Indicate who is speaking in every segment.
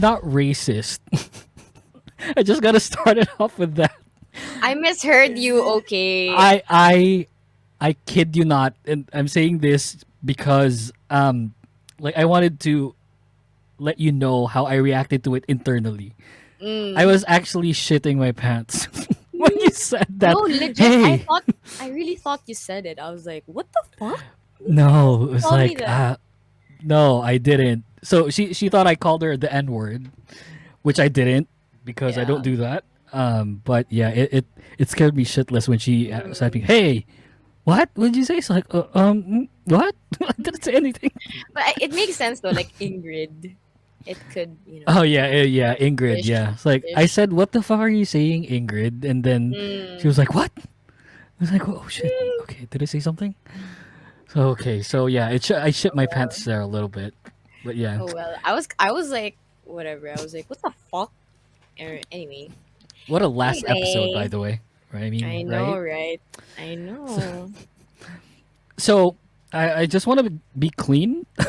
Speaker 1: not racist. I just gotta start it off with that.
Speaker 2: I misheard you. Okay.
Speaker 1: I kid you not, and I'm saying this because like I wanted to let you know how I reacted to it internally. I
Speaker 2: Mm.
Speaker 1: was actually shitting my pants when you said that.
Speaker 2: No, legit.
Speaker 1: Hey,
Speaker 2: I really thought you said it. I was like, what the fuck? Why
Speaker 1: no,
Speaker 2: would
Speaker 1: it
Speaker 2: you
Speaker 1: was
Speaker 2: call me
Speaker 1: like
Speaker 2: that?
Speaker 1: no, I didn't. So she thought I called her the N word, which I didn't because I don't
Speaker 2: Yeah.
Speaker 1: do that. But yeah, it scared me shitless when she said me,
Speaker 2: Mm.
Speaker 1: "Hey, what? What did you say?" It's like, what? I didn't say anything.
Speaker 2: But it makes sense though, like Ingrid. It could,
Speaker 1: Oh yeah, yeah, Ingrid.
Speaker 2: ish,
Speaker 1: Yeah, it's like I
Speaker 2: ish.
Speaker 1: said, "What the fuck are you saying, Ingrid?" And then she was
Speaker 2: Mm.
Speaker 1: like, "What?" I was like, "Oh shit." Okay, did I say something? So okay, so yeah, I shit my pants there a little bit, but yeah,
Speaker 2: Oh well. I was like, whatever. I was like, what the fuck? Anyway.
Speaker 1: what a last episode, by
Speaker 2: Anyway.
Speaker 1: the way. Right? I mean,
Speaker 2: I know,
Speaker 1: right?
Speaker 2: right? I
Speaker 1: So,
Speaker 2: know.
Speaker 1: so I just want to be clean. I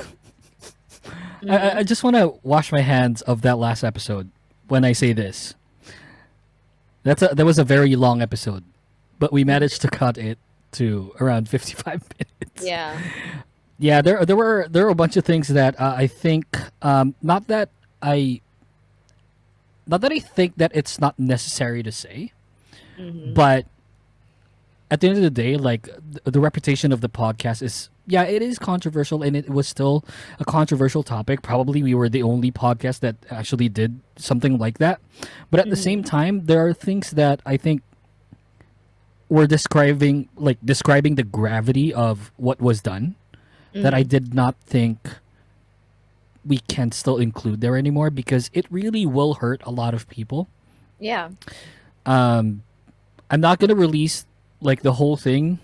Speaker 2: Mm-hmm.
Speaker 1: just want to wash my hands of that last episode. When I say this, that was a very long episode, but we managed to cut it to around 55 minutes.
Speaker 2: Yeah.
Speaker 1: Yeah, there were a bunch of things that I think I not that I think that it's not necessary to say,
Speaker 2: Mm-hmm.
Speaker 1: but at the end of the day, like the reputation of the podcast is, yeah, it is controversial, and it was still a controversial topic. Probably we were the only podcast that actually did something like that, but at the same
Speaker 2: Mm-hmm.
Speaker 1: time, there are things that I think were describing the gravity of what was done that I
Speaker 2: Mm-hmm.
Speaker 1: did not think we can still include there anymore because it really will hurt a lot of people.
Speaker 2: Yeah.
Speaker 1: Um, I'm not gonna release like the whole thing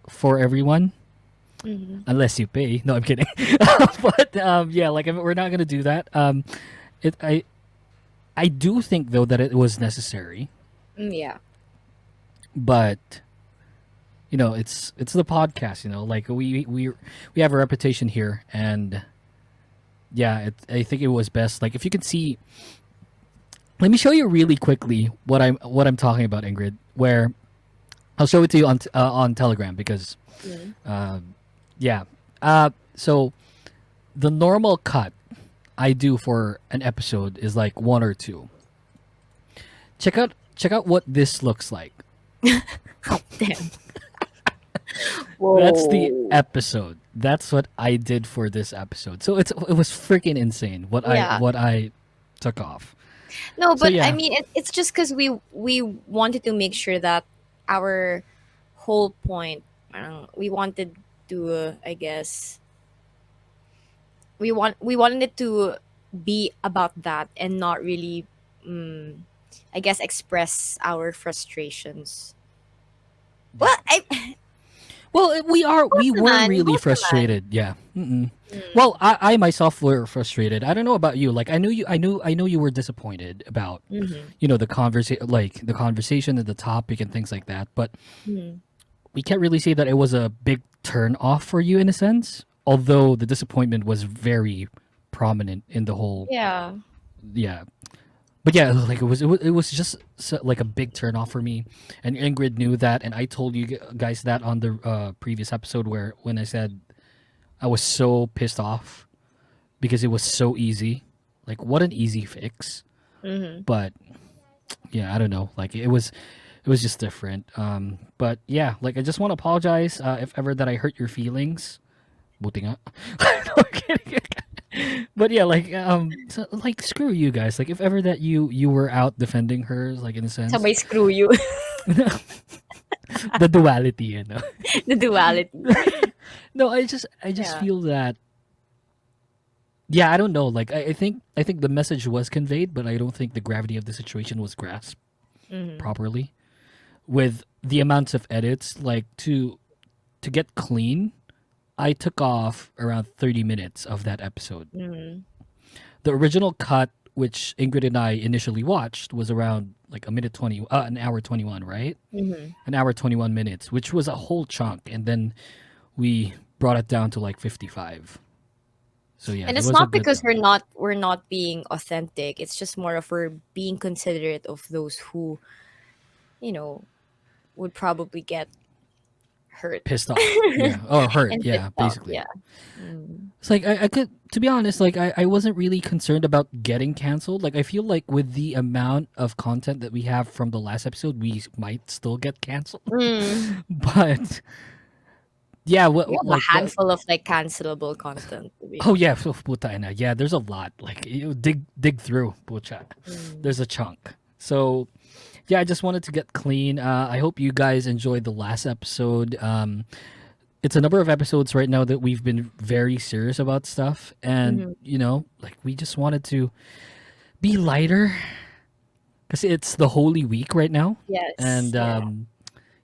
Speaker 1: for everyone
Speaker 2: Mm-hmm.
Speaker 1: unless you pay. No, I'm kidding. But yeah, like we're not gonna do that. It I do think though that it was necessary,
Speaker 2: Yeah.
Speaker 1: but it's the podcast. Like we have a reputation here, and yeah, I think it was best. Like if you can see, let me show you really quickly what I'm talking about, Ingrid. Where I'll show it to you on Telegram because
Speaker 2: Mm-hmm.
Speaker 1: yeah. So the normal cut I do for an episode is like one or two. Check out what this looks like.
Speaker 2: Damn.
Speaker 1: That's the
Speaker 2: Whoa.
Speaker 1: episode. That's what I did for this episode. So it was freaking insane what I
Speaker 2: Yeah.
Speaker 1: what I took off.
Speaker 2: No,
Speaker 1: So
Speaker 2: but I
Speaker 1: yeah.
Speaker 2: mean, it's just because we wanted to make sure that our whole point, we wanted to, I guess, we wanted it to be about that and not really, I guess, express our frustrations. Well,
Speaker 1: Yeah.
Speaker 2: I
Speaker 1: Well, we
Speaker 2: host
Speaker 1: were
Speaker 2: naman,
Speaker 1: really
Speaker 2: host naman.
Speaker 1: frustrated. Yeah. Mm-mm. Well,
Speaker 2: Mm,
Speaker 1: I myself were frustrated. I don't know about you. Like I know you were disappointed about
Speaker 2: mm-hmm,
Speaker 1: the conversation and the topic and things like that. But
Speaker 2: mm-hmm.
Speaker 1: we can't really say that it was a big turn off for you in a sense. Although the disappointment was very prominent in the whole,
Speaker 2: Yeah.
Speaker 1: yeah. But yeah, like it was just like a big turn off for me, and Ingrid knew that, and I told you guys that on the previous episode where when I said I was so pissed off because it was so easy, like what an easy fix.
Speaker 2: Mm-hmm.
Speaker 1: But yeah, I don't know, like it was just different. But yeah, like I just want to apologize if ever that I hurt your feelings. Buti nga. No, I'm kidding. But yeah, like so, like screw you guys. Like if ever that you were out defending her, like in a sense,
Speaker 2: Sabay screw you.
Speaker 1: the duality, you know.
Speaker 2: The duality.
Speaker 1: No, I just
Speaker 2: Yeah.
Speaker 1: feel that, yeah, I don't know. Like I think the message was conveyed, but I don't think the gravity of the situation was grasped
Speaker 2: Mm-hmm.
Speaker 1: properly with the amounts of edits. Like to get clean, I took off around 30 minutes of that episode.
Speaker 2: Mm-hmm.
Speaker 1: The original cut, which Ingrid and I initially watched, was around like an hour 21, right?
Speaker 2: Mm-hmm.
Speaker 1: An hour 21 minutes, which was a whole chunk, and then we brought it down to like 55. So yeah,
Speaker 2: And
Speaker 1: it
Speaker 2: it's
Speaker 1: was a
Speaker 2: not
Speaker 1: good
Speaker 2: because
Speaker 1: run.
Speaker 2: we're not being authentic. It's just more of we're being considerate of those who, you know, would probably get hurt
Speaker 1: Pissed off, yeah, or hurt,
Speaker 2: and pissed
Speaker 1: yeah,
Speaker 2: off.
Speaker 1: basically.
Speaker 2: Yeah. Mm.
Speaker 1: It's like I could, to be honest, like I wasn't really concerned about getting canceled. Like I feel like with the amount of content that we have from the last episode, we might still get canceled.
Speaker 2: Mm.
Speaker 1: But yeah,
Speaker 2: We have
Speaker 1: like
Speaker 2: a handful of like cancelable content, to be
Speaker 1: oh
Speaker 2: honest.
Speaker 1: yeah, puta ina. Yeah, there's a lot. Like you dig through, pucha.
Speaker 2: Mm.
Speaker 1: There's a chunk. So yeah, I just wanted to get clean. I hope you guys enjoyed the last episode. It's a number of episodes right now that we've been very serious about stuff, and
Speaker 2: Hmm.
Speaker 1: like we just wanted to be lighter because it's the Holy Week right now,
Speaker 2: Yes.
Speaker 1: and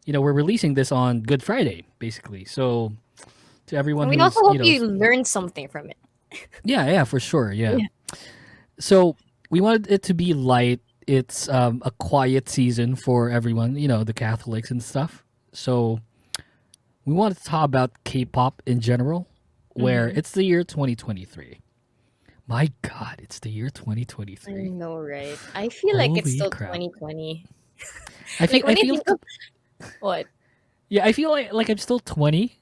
Speaker 2: Yeah.
Speaker 1: we're releasing this on Good Friday, basically. So to everyone
Speaker 2: And we also
Speaker 1: who's
Speaker 2: hope you learned something from it.
Speaker 1: yeah, for sure, yeah.
Speaker 2: Yeah.
Speaker 1: So we wanted it to be light. It's a quiet season for everyone, the Catholics and stuff. So we wanted to talk about K-pop in general, where
Speaker 2: Hmm.
Speaker 1: it's the year 2023. My God, it's the year
Speaker 2: I
Speaker 1: 2023.
Speaker 2: know, right? I feel like it's
Speaker 1: Holy
Speaker 2: still
Speaker 1: crap!
Speaker 2: 2020.
Speaker 1: I feel,
Speaker 2: Like
Speaker 1: I
Speaker 2: when I
Speaker 1: feel,
Speaker 2: think of what?
Speaker 1: yeah, I feel like I'm still 20.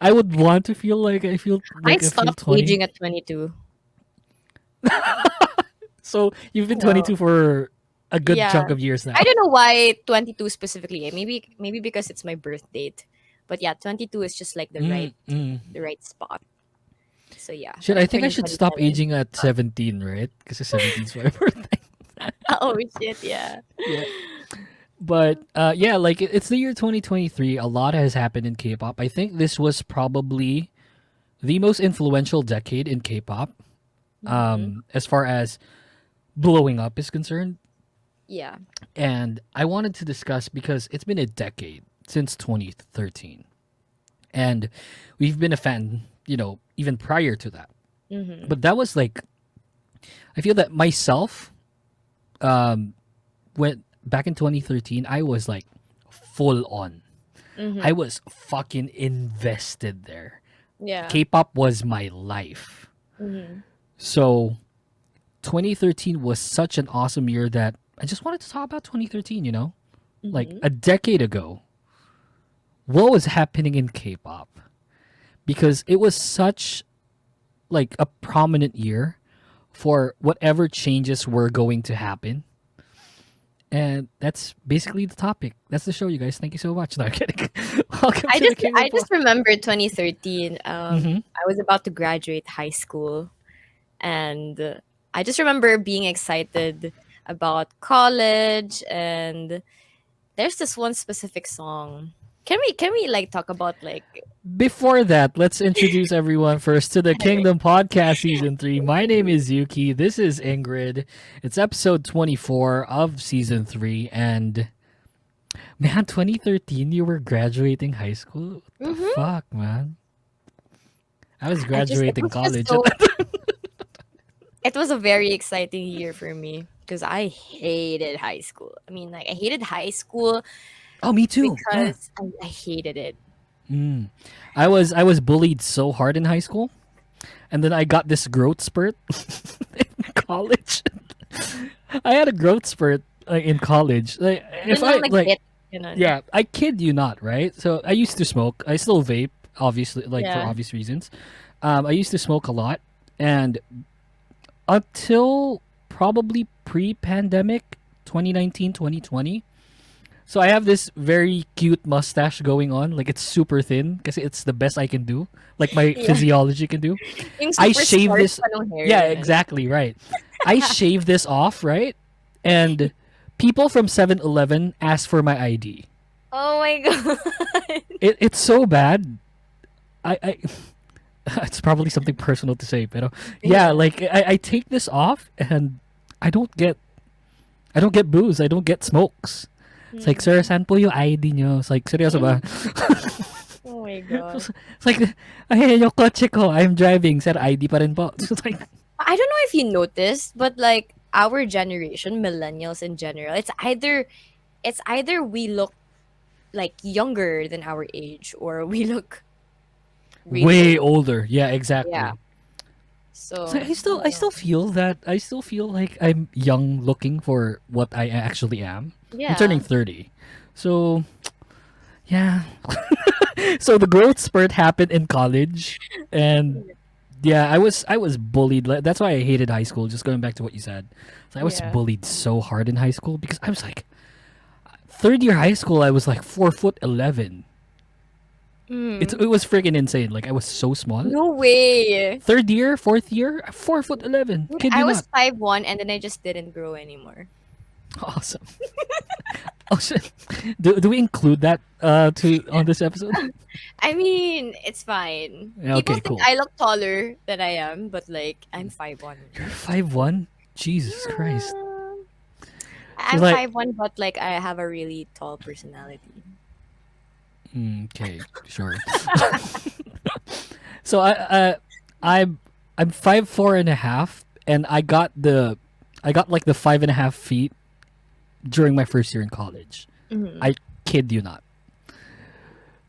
Speaker 1: I would want to feel like
Speaker 2: I
Speaker 1: I feel
Speaker 2: stopped
Speaker 1: 20.
Speaker 2: aging at 22.
Speaker 1: So you've
Speaker 2: I
Speaker 1: been
Speaker 2: know.
Speaker 1: 22 for a good
Speaker 2: Yeah.
Speaker 1: chunk of years now.
Speaker 2: I don't know why 22 specifically. Maybe because it's my birth date. But yeah, 22 is just like the right
Speaker 1: Mm, mm.
Speaker 2: the right spot. So yeah,
Speaker 1: Shit,
Speaker 2: when
Speaker 1: I
Speaker 2: I'm
Speaker 1: think I
Speaker 2: turning
Speaker 1: should stop
Speaker 2: 27.
Speaker 1: aging at 17, right? Because 17 is my birthday.
Speaker 2: Oh shit, yeah.
Speaker 1: Yeah. But yeah, like it's the year 2023. A lot has happened in K-pop. I think this was probably the most influential decade in K-pop,
Speaker 2: Hmm.
Speaker 1: as far as blowing up is concerned.
Speaker 2: Yeah.
Speaker 1: And I wanted to discuss because it's been a decade since 2013, and we've been a fan, even prior to that.
Speaker 2: Hmm.
Speaker 1: But that was like, I feel that myself, um, when back in 2013, I was like full on. I
Speaker 2: Hmm.
Speaker 1: was fucking invested there.
Speaker 2: Yeah.
Speaker 1: K-pop was my life.
Speaker 2: Hmm.
Speaker 1: So 2013 was such an awesome year that I just wanted to talk about 2013, Like
Speaker 2: Hmm.
Speaker 1: a decade ago, what was happening in K-pop? Because it was such like a prominent year for whatever changes were going to happen. And that's basically the topic. That's the show, you guys. Thank you so much. No, I'm kidding. Welcome
Speaker 2: I
Speaker 1: to the
Speaker 2: just
Speaker 1: King
Speaker 2: I
Speaker 1: of
Speaker 2: just
Speaker 1: Pop.
Speaker 2: remembered 2013.
Speaker 1: Mm-hmm.
Speaker 2: I was about to graduate high school, and I just remember being excited about college. And there's this one specific song. Can we like talk about like
Speaker 1: Before that, let's introduce everyone first to the Kingdom Podcast Season 3. My name is Yuki. This is Ingrid. It's episode 24 of Season 3. And man, 2013, you were graduating high school? What the
Speaker 2: Mhm.
Speaker 1: fuck, man? I was
Speaker 2: It
Speaker 1: graduating
Speaker 2: was just
Speaker 1: college.
Speaker 2: so it was a very exciting year for me because I hated high school. I mean, like I hated high school
Speaker 1: Oh, me too. Yeah.
Speaker 2: because I hated it.
Speaker 1: Mm. I was bullied so hard in high school, and then I got this growth spurt in college. I had a growth spurt in college. Like if
Speaker 2: Yun lang
Speaker 1: I like,
Speaker 2: nag-hit, ganun.
Speaker 1: yeah, I kid you not, right? So I used to smoke. I still vape, obviously, like for
Speaker 2: Yeah.
Speaker 1: obvious reasons. I used to smoke a lot, and until probably pre-pandemic, 2019, 2020. So I have this very cute mustache going on, like it's super thin because it's the best I can do, like my
Speaker 2: Yeah.
Speaker 1: physiology can do.
Speaker 2: Yung
Speaker 1: I
Speaker 2: super
Speaker 1: shave
Speaker 2: sparse
Speaker 1: this.
Speaker 2: pa nung hair,
Speaker 1: Yeah,
Speaker 2: ganun.
Speaker 1: exactly right. I shave this off, right? And people from 7-Eleven ask for my ID.
Speaker 2: Oh my god.
Speaker 1: It's so bad. I it's probably something personal to say, but yeah,
Speaker 2: Yeah.
Speaker 1: like I take this off and I don't get I don't get booze. I don't get smokes. It's like, sir,
Speaker 2: Mm.
Speaker 1: saan po yung ID nyo? It's like, seryoso ba?
Speaker 2: Oh my god.
Speaker 1: It's like, ay, yung kotse ko, I'm driving. Sir, ID pa rin po. It's like,
Speaker 2: I don't know if you noticed, but like our generation, millennials in general, it's either we look like younger than our age or we look really
Speaker 1: Way
Speaker 2: old.
Speaker 1: older. Yeah,
Speaker 2: Yeah.
Speaker 1: exactly. So
Speaker 2: So
Speaker 1: I
Speaker 2: I
Speaker 1: still
Speaker 2: don't
Speaker 1: I
Speaker 2: know.
Speaker 1: still feel that I still feel like I'm young looking for what I actually am. I'm turning
Speaker 2: Yeah.
Speaker 1: 30. So, yeah. So the growth spurt happened in college, and yeah, I was bullied. That's why I hated high school. Just going back to what you said. So I was
Speaker 2: Yeah.
Speaker 1: bullied so hard in high school because I was like third year high school I was like 4'11". It
Speaker 2: Mm.
Speaker 1: was freaking insane. Like I was so small.
Speaker 2: No way.
Speaker 1: Third year, fourth year, 4'11". Kid
Speaker 2: I
Speaker 1: you
Speaker 2: was
Speaker 1: not.
Speaker 2: 5'1" and then I just didn't grow anymore.
Speaker 1: Awesome. Oh shit. Do we include that to on this episode?
Speaker 2: I mean, it's fine.
Speaker 1: Yeah,
Speaker 2: People
Speaker 1: okay,
Speaker 2: think
Speaker 1: cool.
Speaker 2: I look taller than I am, but like I'm 5'1".
Speaker 1: You're 5'1"? Jesus Christ.
Speaker 2: Yeah.
Speaker 1: So
Speaker 2: I'm
Speaker 1: like
Speaker 2: 5'1", but like I have a really tall personality.
Speaker 1: okay, sure. So I'm 5'4.5", and I got like the 5.5 feet during my first year in college.
Speaker 2: Hmm.
Speaker 1: I kid you not.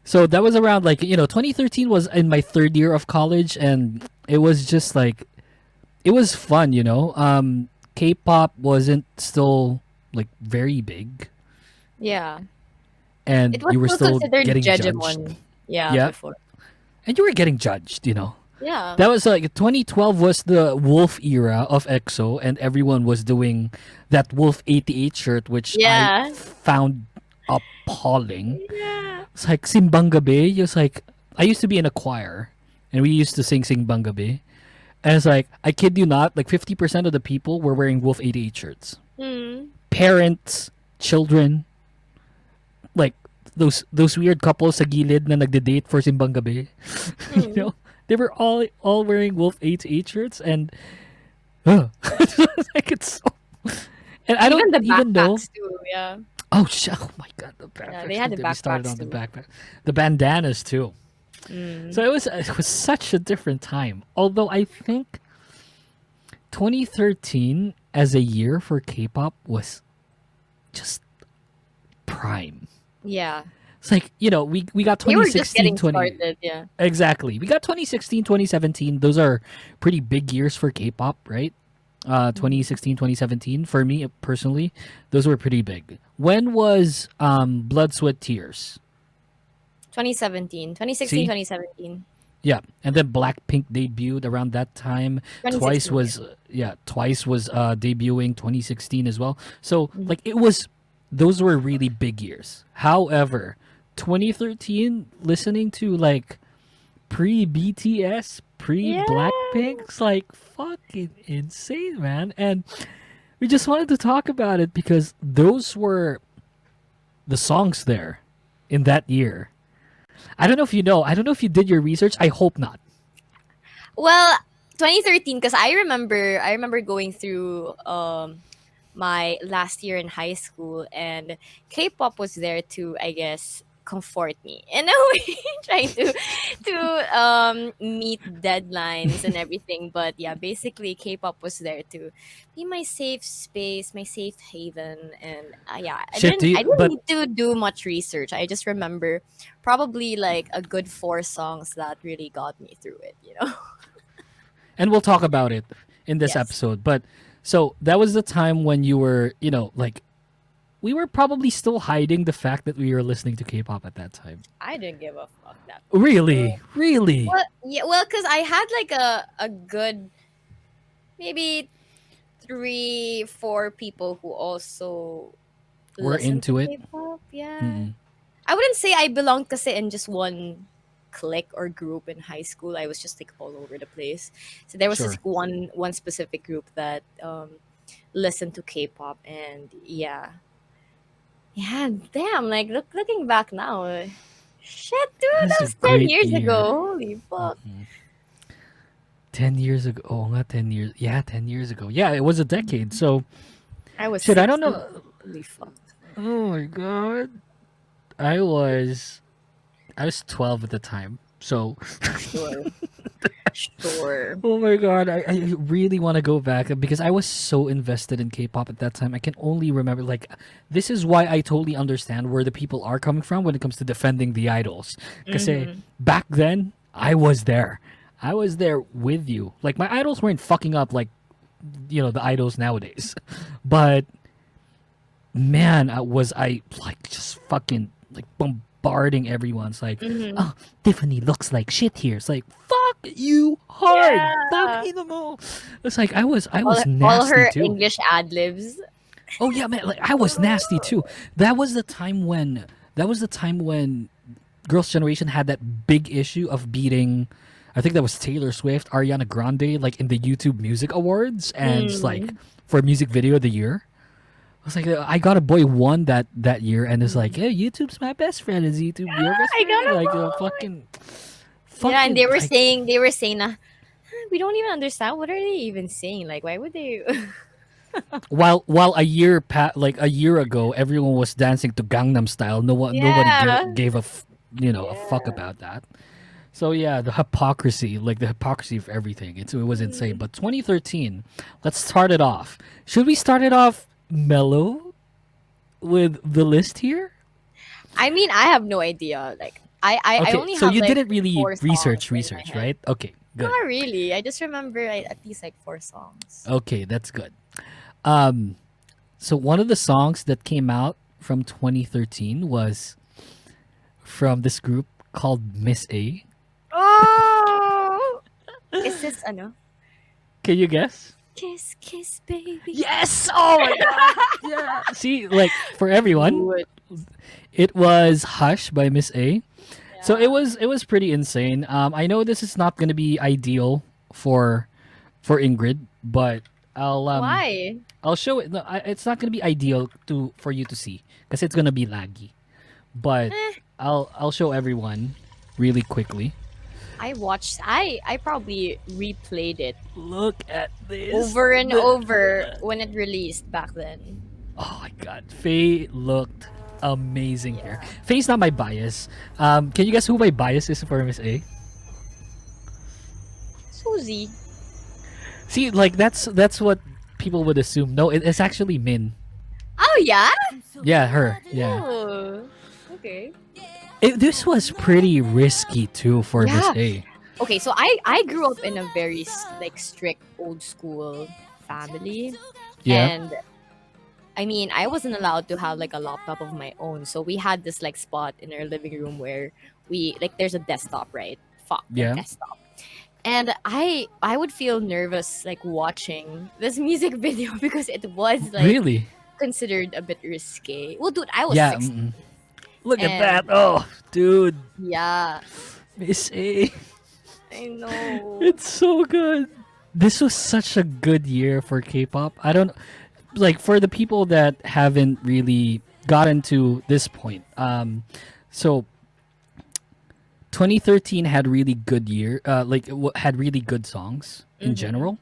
Speaker 1: So that was around like 2013 was in my third year of college, and it was just like it was fun. K-pop wasn't still like very big,
Speaker 2: Yeah. It
Speaker 1: and
Speaker 2: was
Speaker 1: you were
Speaker 2: still
Speaker 1: still
Speaker 2: considered
Speaker 1: getting judged.
Speaker 2: Jejemon. Yeah,
Speaker 1: Yeah,
Speaker 2: before.
Speaker 1: and you were getting judged.
Speaker 2: Yeah.
Speaker 1: That was like 2012 was the Wolf era of EXO, and everyone was doing that Wolf 88 shirt, which I
Speaker 2: Yeah.
Speaker 1: found appalling.
Speaker 2: Yeah.
Speaker 1: It's like Simbang Gabi. It's like I used to be in a choir, and we used to sing Simbang Gabi. And it's like I kid you not, like 50% of the people were wearing Wolf 88 shirts.
Speaker 2: Mm.
Speaker 1: Parents, children, like those weird couples sa gilid na nagde-date for Simbang Gabi. you
Speaker 2: Mm.
Speaker 1: know, they were all wearing Wolf 88 shirts, and it's like it's so. And I don't
Speaker 2: Even the
Speaker 1: even know.
Speaker 2: backpacks too. Yeah.
Speaker 1: Oh my god, the
Speaker 2: Yeah, they
Speaker 1: backpacks!
Speaker 2: had
Speaker 1: Don't
Speaker 2: the
Speaker 1: get me started
Speaker 2: backpacks
Speaker 1: on the
Speaker 2: too.
Speaker 1: backpack, the bandanas too. So
Speaker 2: Mm.
Speaker 1: it was such a different time. Although I think 2013 as a year for K-pop was just prime.
Speaker 2: Yeah.
Speaker 1: It's like, we got
Speaker 2: They were just
Speaker 1: 2016,
Speaker 2: getting
Speaker 1: 20
Speaker 2: started. Yeah.
Speaker 1: exactly. We got 2016, 2017. Those are pretty big years for K-pop, right? 2016, 2017 for me personally, those were pretty big. When was Blood, Sweat, Tears?
Speaker 2: 2017, 2016,
Speaker 1: See?
Speaker 2: 2017,
Speaker 1: Yeah, and then Blackpink debuted around that time. Twice
Speaker 2: 2016. Yeah.
Speaker 1: was Twice was debuting 2016 as well. So
Speaker 2: Mhm.
Speaker 1: like those were really big years. However, 2013 listening to like pre BTS, pre
Speaker 2: Yeah.
Speaker 1: Blackpink's like fucking insane, man. And we just wanted to talk about it because those were the songs there in that year. I don't know if you know. I don't know if you did your research. I hope not.
Speaker 2: Well, 2013, because I remember going through my last year in high school, and K-pop was there to, I guess, comfort me in a way, trying to meet deadlines and everything. But yeah, basically K-pop was there to be my safe space, my safe haven. And yeah, i
Speaker 1: Shit, do
Speaker 2: didn't i
Speaker 1: you,
Speaker 2: didn't
Speaker 1: but
Speaker 2: need to do much research. I just remember probably like a good four songs that really got me through it.
Speaker 1: and we'll talk about it in this
Speaker 2: Yes.
Speaker 1: episode. But so that was the time when you were, like we were probably still hiding the fact that we were listening to K-pop at that time.
Speaker 2: I didn't give a fuck that much.
Speaker 1: Really, really,
Speaker 2: Well, yeah, well, because I had like a good maybe three, four people who also
Speaker 1: we're
Speaker 2: listen to
Speaker 1: into it.
Speaker 2: K-pop. Yeah,
Speaker 1: Mm-mm.
Speaker 2: I wouldn't say I belonged kasi in just one clique or group in high school. I was just like all over the place. So there was just
Speaker 1: Sure.
Speaker 2: like, one specific group that listened to K-pop, and yeah, damn. Like looking back now, shit, dude,
Speaker 1: That
Speaker 2: that
Speaker 1: was a
Speaker 2: was 10
Speaker 1: great
Speaker 2: years
Speaker 1: year.
Speaker 2: ago. Holy fuck.
Speaker 1: 10 years ago. Oh, not 10 years. Yeah, 10 years ago. Yeah, it was a decade. So
Speaker 2: I was
Speaker 1: shit. I don't
Speaker 2: 16.
Speaker 1: know.
Speaker 2: Holy fuck.
Speaker 1: Oh my god. I was I was 12 at the time. So
Speaker 2: Sure. Sure.
Speaker 1: oh my god, I really want to go back because I was so invested in K-pop at that time. I can only remember like this is why I totally understand where the people are coming from when it comes to defending the idols. Because
Speaker 2: Mm-hmm.
Speaker 1: back then, I was there. I was there with you. Like my idols weren't fucking up like the idols nowadays, but man, was I like just fucking like bombarding everyone. It's like,
Speaker 2: Mm-hmm.
Speaker 1: oh, Tiffany looks like shit here. It's like, fuck you hard.
Speaker 2: Yeah.
Speaker 1: Fuck you the mo. It's like I was
Speaker 2: All
Speaker 1: nasty
Speaker 2: her
Speaker 1: too.
Speaker 2: English ad libs.
Speaker 1: Oh yeah, man. Like I was nasty too. That was the time when Girls' Generation had that big issue of beating. I think that was Taylor Swift, Ariana Grande, like in the YouTube Music Awards, and it's like
Speaker 2: Mm.
Speaker 1: for music video of the year. I was like, I got a boy won that year, and it's like, hey, YouTube's my best friend. Is YouTube your best
Speaker 2: I
Speaker 1: friend?
Speaker 2: got a
Speaker 1: Like,
Speaker 2: boy.
Speaker 1: fucking,
Speaker 2: Yeah, and
Speaker 1: fucking, like,
Speaker 2: they were saying we don't even understand what are they even saying. Like, why would they?
Speaker 1: while a year ago, everyone was dancing to Gangnam Style. Nobody
Speaker 2: Yeah.
Speaker 1: gave a fuck
Speaker 2: Yeah.
Speaker 1: about that. So yeah, the hypocrisy of everything. It was insane.
Speaker 2: Mm.
Speaker 1: But 2013, let's start it off. Should we start it off mellow with the list here?
Speaker 2: I mean, I have no idea. Like, I
Speaker 1: Okay,
Speaker 2: only
Speaker 1: so
Speaker 2: have
Speaker 1: you
Speaker 2: like
Speaker 1: didn't really
Speaker 2: four songs
Speaker 1: research,
Speaker 2: in my
Speaker 1: research,
Speaker 2: head.
Speaker 1: right? Okay, good.
Speaker 2: Not really. I just remember at least like four songs.
Speaker 1: Okay, that's good. Um, so one of the songs that came out from 2013 was from this group called Miss A.
Speaker 2: Oh, is this ano?
Speaker 1: Can you guess?
Speaker 2: Kiss, kiss, baby.
Speaker 1: Yes! Oh my god! Yeah. See, like for everyone,
Speaker 2: Good.
Speaker 1: it was Hush by Miss A. So it
Speaker 2: Yeah.
Speaker 1: was it was pretty insane. I know this is not gonna be ideal for Ingrid, but
Speaker 2: Why?
Speaker 1: I'll show it. No, it's not gonna be ideal for you to see because it's gonna be laggy. But
Speaker 2: Eh,
Speaker 1: I'll show everyone really quickly.
Speaker 2: I probably replayed it
Speaker 1: Look at this.
Speaker 2: over and over when it released back then.
Speaker 1: Oh my god, Faye looked amazing here.
Speaker 2: Yeah.
Speaker 1: Faye's not my bias. Can you guess who my bias is for Miss A?
Speaker 2: Susie.
Speaker 1: See, like that's what people would assume. No, it's actually Min.
Speaker 2: Oh yeah.
Speaker 1: Yeah, her. Yeah.
Speaker 2: Oh. Okay.
Speaker 1: This was pretty risky too for Miss
Speaker 2: Yeah.
Speaker 1: A.
Speaker 2: Okay. So I grew up in a very like strict old school family,
Speaker 1: Yeah.
Speaker 2: and I mean, I wasn't allowed to have like a laptop of my own. So we had this like spot in our living room where we like there's a desktop, right? Fuck the
Speaker 1: Yeah.
Speaker 2: desktop. And I would feel nervous like watching this music video because it was like
Speaker 1: Really?
Speaker 2: considered a bit risque. Well, dude, I was
Speaker 1: Yeah.
Speaker 2: 16.
Speaker 1: Look at that.
Speaker 2: And
Speaker 1: Oh, dude.
Speaker 2: yeah,
Speaker 1: Miss A.
Speaker 2: I know.
Speaker 1: It's so good. This was such a good year for K-pop. I don't like for the people that haven't really gotten to this point. So 2013 had really good year. Had really good songs in
Speaker 2: Mm-hmm.
Speaker 1: general.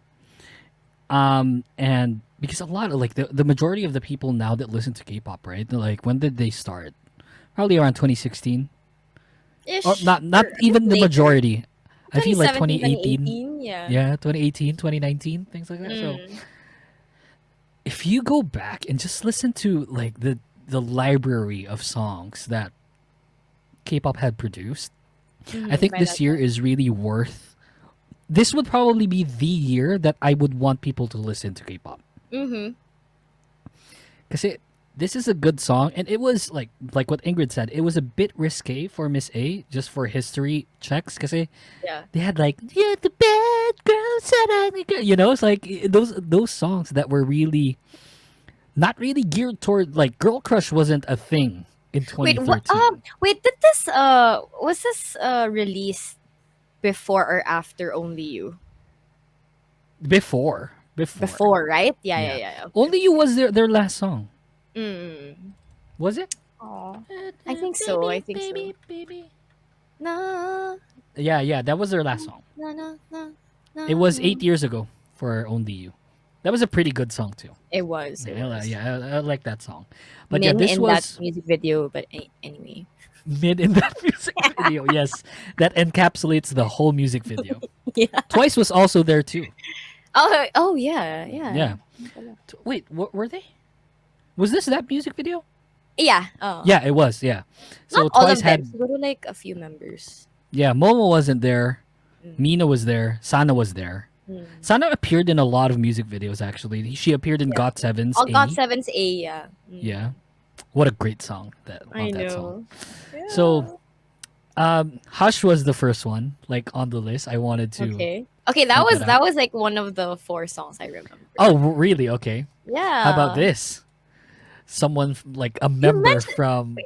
Speaker 1: And because a lot of like the majority of the people now that listen to K-pop, right? They're like, when did they start? Probably around 2016. Or
Speaker 2: Ish.
Speaker 1: not
Speaker 2: Or a bit
Speaker 1: even the
Speaker 2: later.
Speaker 1: majority. I feel like
Speaker 2: 2017,
Speaker 1: 2018.
Speaker 2: 2018, yeah.
Speaker 1: Yeah, 2018, 2019, things like that. So
Speaker 2: Mm.
Speaker 1: if you go back and just listen to like the library of songs that K-pop had produced, I
Speaker 2: Mm-hmm.
Speaker 1: think
Speaker 2: By
Speaker 1: this
Speaker 2: that
Speaker 1: year
Speaker 2: time.
Speaker 1: is really worth. This would probably be the year that I would want people to listen to K-pop
Speaker 2: Mm-hmm.
Speaker 1: because this is a good song, and it was like what Ingrid said. It was a bit risque for Miss A just for history checks because
Speaker 2: Yeah.
Speaker 1: they had like you're the bad girl, said I think," it's like those songs that were really not really geared toward like girl crush wasn't a thing in
Speaker 2: Wait, what?
Speaker 1: 2013.
Speaker 2: Wait. Did this was this released before or after Only You?
Speaker 1: Before,
Speaker 2: Before, right? Yeah, yeah,
Speaker 1: yeah.
Speaker 2: yeah.
Speaker 1: Only You was their last song,
Speaker 2: Mm.
Speaker 1: was it?
Speaker 2: Oh, I think so. I think so.
Speaker 1: Baby.
Speaker 2: Na
Speaker 1: Yeah, that was their last song.
Speaker 2: na na na na.
Speaker 1: It was
Speaker 2: na.
Speaker 1: 8 years ago for Only You. That was a pretty good song too.
Speaker 2: It was. It was.
Speaker 1: I like that song. But yeah,
Speaker 2: Min
Speaker 1: this
Speaker 2: in that
Speaker 1: was
Speaker 2: music video, but anyway.
Speaker 1: mid in that music video. Yes, that encapsulates the whole music video.
Speaker 2: Yeah.
Speaker 1: Twice was also there too.
Speaker 2: Oh yeah, yeah.
Speaker 1: Yeah. Wait, were they? Was this that music video?
Speaker 2: Yeah. Oh.
Speaker 1: Yeah, it was. Yeah. So
Speaker 2: Not all
Speaker 1: Twice
Speaker 2: of them.
Speaker 1: had
Speaker 2: Go to like a few members.
Speaker 1: Yeah, Momo wasn't there.
Speaker 2: Mm.
Speaker 1: Mina was there. Sana was there.
Speaker 2: Mm.
Speaker 1: Sana appeared in a lot of music videos. Actually, she appeared in
Speaker 2: Yeah.
Speaker 1: Got Seven's
Speaker 2: All got
Speaker 1: A.
Speaker 2: sevens A, yeah.
Speaker 1: Yeah,
Speaker 2: Mm.
Speaker 1: what a great song! That
Speaker 2: I
Speaker 1: love that song.
Speaker 2: know.
Speaker 1: So,
Speaker 2: Yeah.
Speaker 1: Hush was the first one, like on the list. I wanted to
Speaker 2: Okay. Okay, that
Speaker 1: point
Speaker 2: was
Speaker 1: that out.
Speaker 2: that was like one of the four songs I remember.
Speaker 1: Oh, really? Okay. How about
Speaker 2: Yeah.
Speaker 1: this? Someone like
Speaker 2: You mentioned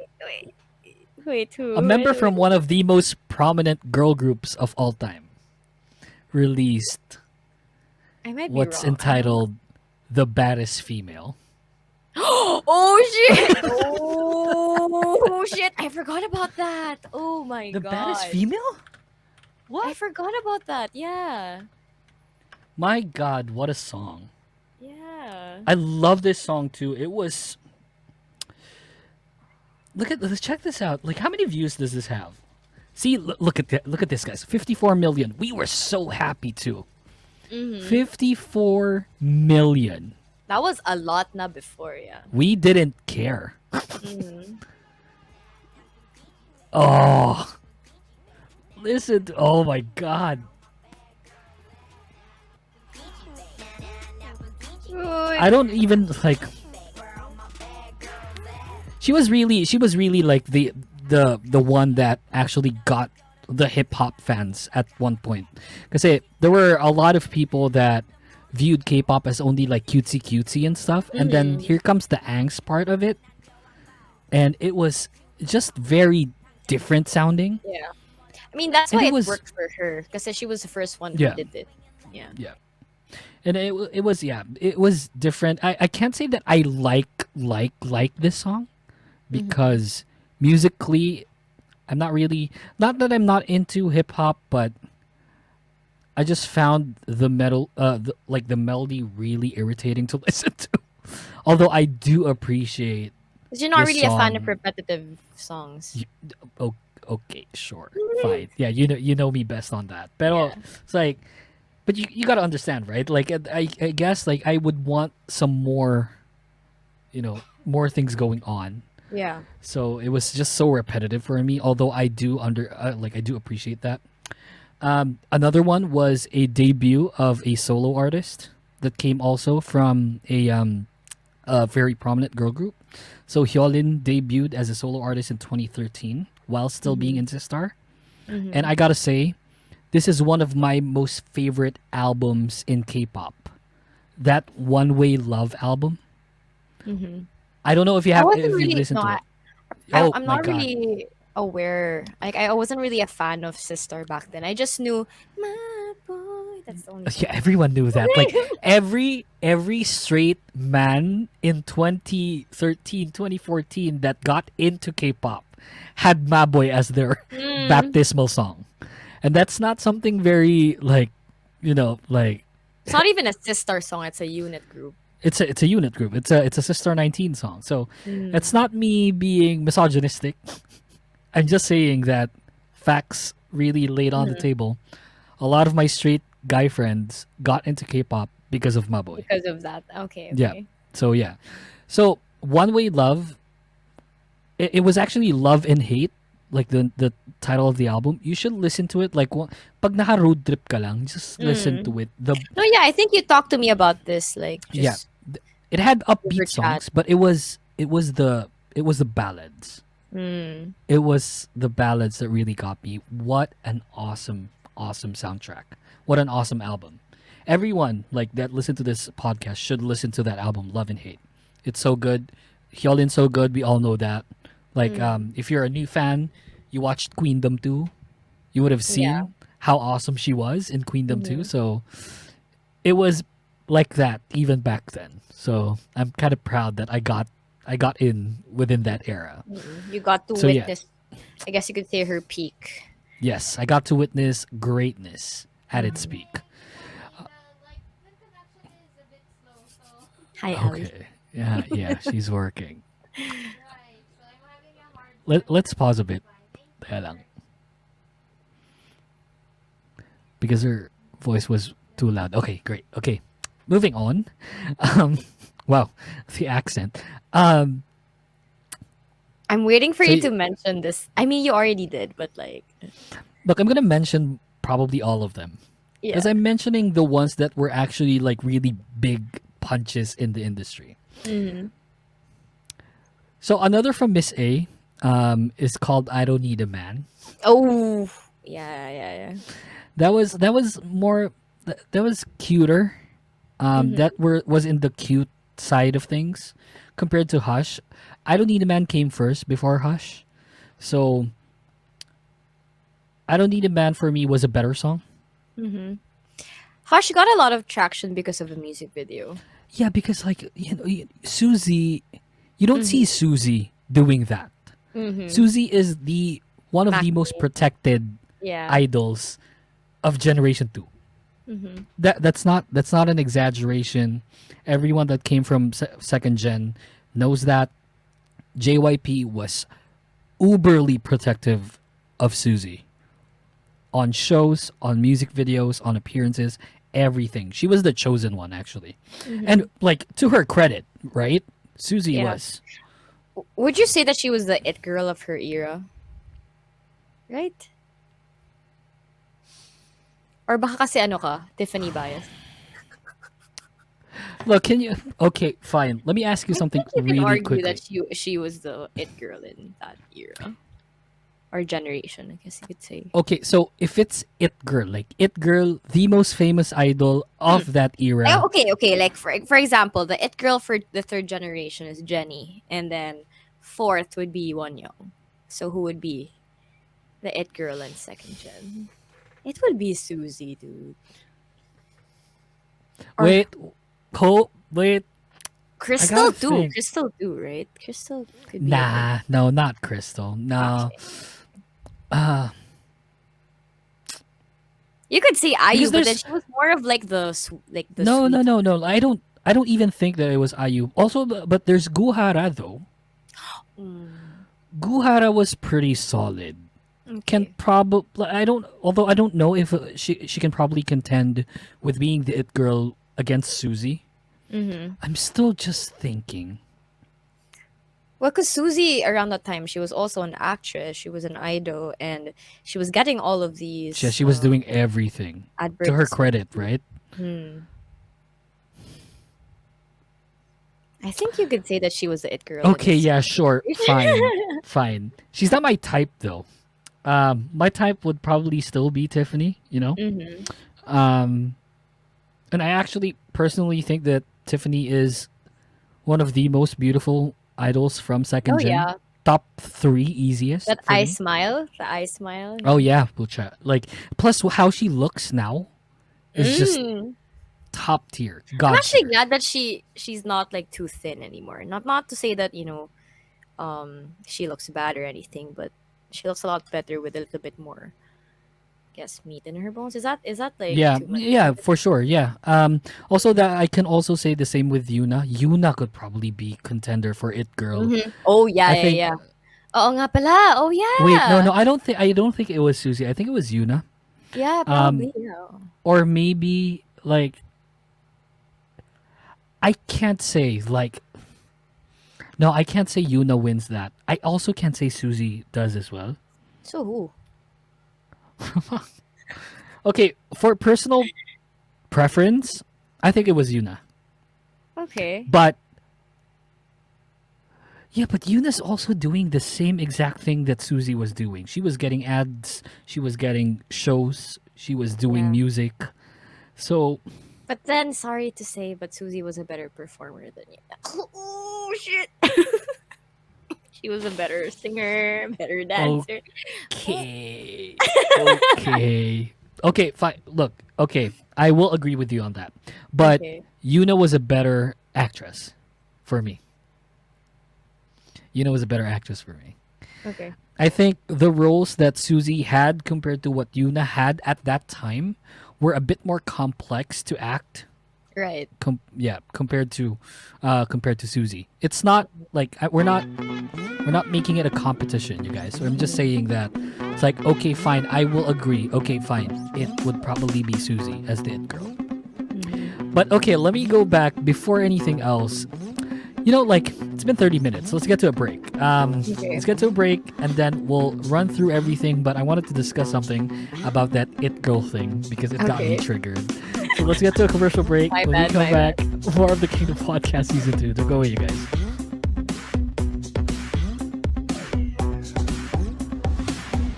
Speaker 2: wait,
Speaker 1: a
Speaker 2: who?
Speaker 1: member from one of the most prominent girl groups of all time released
Speaker 2: I might be
Speaker 1: what's
Speaker 2: wrong. I don't know.
Speaker 1: entitled "The Baddest Female."
Speaker 2: Oh shit! Oh shit! I forgot about that. Oh my
Speaker 1: The baddest
Speaker 2: god.
Speaker 1: female?
Speaker 2: I
Speaker 1: What?
Speaker 2: forgot about that. Yeah.
Speaker 1: My God, what a song!
Speaker 2: Yeah.
Speaker 1: I love this song too. It was let's check this out. Like, how many views does this have? See, look at that. Look at this, guys. 54 million. We were so happy too.
Speaker 2: Mm-hmm.
Speaker 1: 54 million.
Speaker 2: That was a lot na before, yeah.
Speaker 1: We didn't care.
Speaker 2: Mm-hmm.
Speaker 1: Oh, listen. Oh my God. I don't even like. She was really like the one that actually got the hip hop fans at one point. Because there were a lot of people that viewed K-pop as only like cutesy cutesy and stuff, and then
Speaker 2: Mm-hmm.
Speaker 1: here comes the angst part of it, and it was just very different sounding,
Speaker 2: Yeah. I mean, that's
Speaker 1: and
Speaker 2: why
Speaker 1: it
Speaker 2: it
Speaker 1: was
Speaker 2: worked for her because she was the first one who
Speaker 1: yeah
Speaker 2: did it. Yeah.
Speaker 1: yeah, and it was yeah it was different. I can't say that I like this song
Speaker 2: Mm-hmm.
Speaker 1: because musically I'm not really, not that I'm not into hip hop, but I just found like the melody really irritating to listen to. Although I do appreciate
Speaker 2: Because you're not
Speaker 1: this
Speaker 2: really a fan of
Speaker 1: song.
Speaker 2: repetitive songs.
Speaker 1: Oh, okay, sure, fine. Yeah, you know me best on that. But
Speaker 2: Yeah.
Speaker 1: it's like, but you gotta understand, right? Like I guess like I would want some more, more things going on.
Speaker 2: Yeah.
Speaker 1: So it was just so repetitive for me. Although I do I do appreciate that. Another one was a debut of a solo artist that came also from a very prominent girl group. So Hyolyn debuted as a solo artist in 2013 while still being
Speaker 2: Mm-hmm.
Speaker 1: in Star. And
Speaker 2: Mm-hmm.
Speaker 1: I gotta say, this is one of my most favorite albums in K-pop. That One Way Love album.
Speaker 2: Mm-hmm.
Speaker 1: I don't know if you
Speaker 2: I
Speaker 1: have
Speaker 2: wasn't
Speaker 1: if you've
Speaker 2: really
Speaker 1: listened
Speaker 2: no.
Speaker 1: to it.
Speaker 2: I
Speaker 1: Oh
Speaker 2: I'm
Speaker 1: my
Speaker 2: not
Speaker 1: god.
Speaker 2: really aware. Like I wasn't really a fan of Sister back then. I just knew my boy. That's the only
Speaker 1: Yeah,
Speaker 2: song.
Speaker 1: everyone knew that. Like every straight man in 2013, 2014 that got into K-pop had Maboy as their
Speaker 2: Mm.
Speaker 1: baptismal song. And that's not something very like, like
Speaker 2: It's not even a sister song. It's a unit group.
Speaker 1: it's a unit group. It's a Sister 19 song. So it's
Speaker 2: Mm.
Speaker 1: not me being misogynistic. I'm just saying that facts really laid on the
Speaker 2: Mhm.
Speaker 1: table. A lot of my straight guy friends got into K-pop because of Maboy.
Speaker 2: Because of that. Okay.
Speaker 1: Yeah.
Speaker 2: Okay.
Speaker 1: So yeah. So One Way Love, it was actually Love and Hate, like the title of the album. You should listen to it like pag naka road trip ka lang, just listen
Speaker 2: Mm.
Speaker 1: to it. The
Speaker 2: No, yeah. I think you talked to me about this. Like
Speaker 1: yeah,
Speaker 2: just
Speaker 1: it had
Speaker 2: over
Speaker 1: upbeat
Speaker 2: chat.
Speaker 1: songs, but it was the ballads.
Speaker 2: Mm.
Speaker 1: It was the ballads that really got me. What an awesome soundtrack. What an awesome album. Everyone like that listen to this podcast should listen to that album, Love and Hate. It's so good. Hyolin's so good. We all know that. Like,
Speaker 2: Mm.
Speaker 1: if you're a new fan, you watched Queendom 2, you would have
Speaker 2: Yeah.
Speaker 1: seen how awesome she was in Queendom 2.
Speaker 2: Mm-hmm.
Speaker 1: So it was like that even back then. So I'm kind of proud that I got in within that era.
Speaker 2: Mm-mm. You got to
Speaker 1: So yeah,
Speaker 2: witness. I guess you could say her peak.
Speaker 1: yes, I got to witness greatness at its
Speaker 2: Mm.
Speaker 1: peak.
Speaker 2: Hi, Ali.
Speaker 1: Okay. Yeah, yeah, she's working. Let's pause a bit. Kaya lang. Because her voice was too loud. Okay, great. Okay. Moving on. Um wow, the accent. Um
Speaker 2: I'm waiting for
Speaker 1: so
Speaker 2: you to mention this. I mean, you already did, but like,
Speaker 1: Look, I'm gonna mention probably all of them
Speaker 2: Yeah.
Speaker 1: because I'm mentioning the ones that were actually like really big punches in the industry.
Speaker 2: Mm-hmm.
Speaker 1: So another from Miss A is called "I Don't Need a Man."
Speaker 2: Oh, yeah, yeah, yeah.
Speaker 1: That was more that was cuter.
Speaker 2: Mm-hmm.
Speaker 1: That was in the cute side of things compared to Hush. "I Don't Need a Man" came first before Hush, so "I Don't Need a Man" for me was a better song.
Speaker 2: Mm-hmm. Hush got a lot of traction because of the music video.
Speaker 1: Yeah, because like Susie, you don't see
Speaker 2: Mm-hmm.
Speaker 1: Susie doing that.
Speaker 2: Mm-hmm.
Speaker 1: Susie is the one of the most
Speaker 2: Macne.
Speaker 1: protected
Speaker 2: Yeah.
Speaker 1: idols of Generation Two.
Speaker 2: Mm-hmm.
Speaker 1: That's not an exaggeration. Everyone that came from second gen knows that JYP was uberly protective of Susie on shows, on music videos, on appearances, everything. She was the chosen one actually.
Speaker 2: Mm-hmm.
Speaker 1: And like to her credit, right? Susie
Speaker 2: Yeah.
Speaker 1: was.
Speaker 2: Would you say that she was the it girl of her era? Right? Or baka kasi ano ka, Tiffany bias?
Speaker 1: Look, can you okay, fine. Let me ask you
Speaker 2: I
Speaker 1: something
Speaker 2: think you can
Speaker 1: really
Speaker 2: argue that
Speaker 1: quickly.
Speaker 2: she was the it girl in that era or generation, I guess you could say.
Speaker 1: Okay, so if it's It Girl, like It Girl, the most famous idol
Speaker 2: Hmm.
Speaker 1: of that
Speaker 2: Oh,
Speaker 1: era.
Speaker 2: okay, okay. Like for example, the it girl for the third generation is Jenny, and then fourth would be Won Young. So who would be the it girl in second gen? It would be Susie, dude, or
Speaker 1: Wait, wait, I
Speaker 2: Crystal
Speaker 1: gotta
Speaker 2: too.
Speaker 1: think.
Speaker 2: Crystal too, right? Crystal could be an it.
Speaker 1: Nah, no, not Crystal. No.
Speaker 2: Okay.
Speaker 1: Uh
Speaker 2: You could say
Speaker 1: because
Speaker 2: IU, but then
Speaker 1: there's
Speaker 2: she was more of like like the
Speaker 1: no, no,
Speaker 2: sweet.
Speaker 1: no, no. I don't even think that it was IU. Also, but there's Guhara though.
Speaker 2: Mm,
Speaker 1: Guhara was pretty solid. Can
Speaker 2: okay.
Speaker 1: probably although I don't know if she can probably contend with being the it girl against Susie.
Speaker 2: Mm-hmm.
Speaker 1: I'm still just thinking.
Speaker 2: Well, because Susie around that time, she was also an actress. She was an idol, and she was getting all of these
Speaker 1: She was doing everything. To her
Speaker 2: advertisements.
Speaker 1: credit, right?
Speaker 2: Hmm. I think you could say that she was the it girl in
Speaker 1: Okay,
Speaker 2: this.
Speaker 1: yeah, sure, fine, fine. She's not my type though. My type would probably still be Tiffany.
Speaker 2: Mm-hmm.
Speaker 1: Um, and I actually personally think that Tiffany is one of the most beautiful idols from second
Speaker 2: Oh
Speaker 1: gen.
Speaker 2: yeah,
Speaker 1: Top three easiest
Speaker 2: that
Speaker 1: for
Speaker 2: eye
Speaker 1: me.
Speaker 2: smile, the eye smile.
Speaker 1: Oh
Speaker 2: Yeah.
Speaker 1: yeah, Pucha. Like plus how she looks now is just
Speaker 2: Mm.
Speaker 1: top tier,
Speaker 2: I'm
Speaker 1: god
Speaker 2: actually
Speaker 1: tier.
Speaker 2: glad that she's not like too thin anymore. Not to say that she looks bad or anything, but she looks a lot better with a little bit more, guess, meat in her bones. Is that like
Speaker 1: Yeah,
Speaker 2: too much?
Speaker 1: yeah, for sure. Yeah. Also that I can also say the same with Yuna. Yuna could probably be contender for It Girl.
Speaker 2: Mm-hmm. Oh yeah,
Speaker 1: I
Speaker 2: yeah,
Speaker 1: think
Speaker 2: yeah. Oo nga pala. Oh
Speaker 1: wait, no,
Speaker 2: yeah.
Speaker 1: no, I don't think it was Susie. I think it was Yuna.
Speaker 2: Yeah,
Speaker 1: Um
Speaker 2: probably. Yeah.
Speaker 1: or maybe like I can't say like no, I can't say Yuna wins that. I also can't say Susie does as well.
Speaker 2: So who?
Speaker 1: Okay, for personal preference, I think it was Yuna.
Speaker 2: Okay.
Speaker 1: But yeah, but Yuna's also doing the same exact thing that Susie was doing. She was getting ads, she was getting shows, she was doing
Speaker 2: Yeah.
Speaker 1: music. So,
Speaker 2: But then, sorry to say, but Susie was a better performer than you. Oh shit! She was a better singer, better dancer. Oh,
Speaker 1: okay. Okay. Okay, fine. Look, okay. I will agree with you on that. But
Speaker 2: okay.
Speaker 1: Yuna was a better actress for me. Yuna was a better actress for me.
Speaker 2: Okay.
Speaker 1: I think the roles that Susie had compared to what Yuna had at that time were a bit more complex to act.
Speaker 2: Right.
Speaker 1: Yeah, compared to Susie. It's not like we're not making it a competition, you guys. So I'm just saying that it's like okay, fine, I will agree. Okay, fine, it would probably be Susie as the it girl.
Speaker 2: Mm-hmm.
Speaker 1: But okay, let me go back before anything else. Like it's been 30 minutes. So let's get to a break.
Speaker 2: Okay.
Speaker 1: Let's get to a break and then we'll run through everything. But I wanted to discuss something about that it girl thing because it got me
Speaker 2: Okay.
Speaker 1: triggered. So let's get to a commercial break.
Speaker 2: My
Speaker 1: When
Speaker 2: bad,
Speaker 1: we come
Speaker 2: my
Speaker 1: back, more of the Kingdom Podcast Season 2. Don't go away, you guys.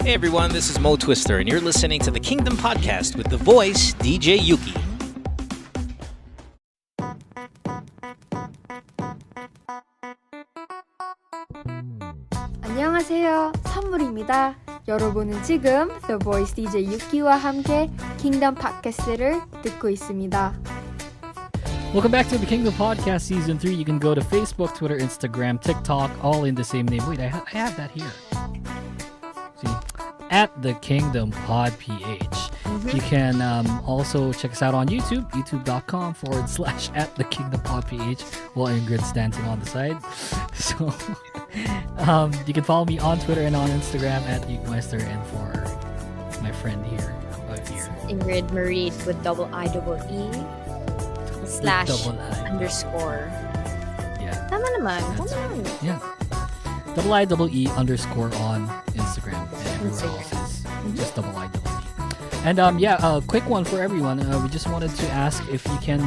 Speaker 3: Hey everyone, this is Mo Twister, and you're listening to the Kingdom Podcast with the voice DJ Yuki.
Speaker 4: 안녕하세요. 선물입니다. 여러분은 지금 The Voice DJ 유키와 함께 킹덤 팟캐스트를 듣고 있습니다.
Speaker 1: Welcome back to the Kingdom Podcast Season 3. You can go to Facebook, Twitter, Instagram, TikTok, all in the same name. Wait, I have that here. See? At the Kingdom Pod PH. You can also check us out on YouTube, youtube.com/at the Kingdom Pod PH while Ingrid's dancing on the side. So you can follow me on Twitter and on Instagram at Yukmeister, and for my friend here,
Speaker 2: Ingrid Marie with double IEE slash
Speaker 1: double I.
Speaker 2: underscore.
Speaker 1: Yeah.
Speaker 2: Tama naman.
Speaker 1: That's
Speaker 2: Tama naman.
Speaker 1: Yeah. Double I double E underscore on Instagram, and everywhere
Speaker 2: Instagram.
Speaker 1: else is just double I double E. And quick one for everyone. We just wanted to ask if you can,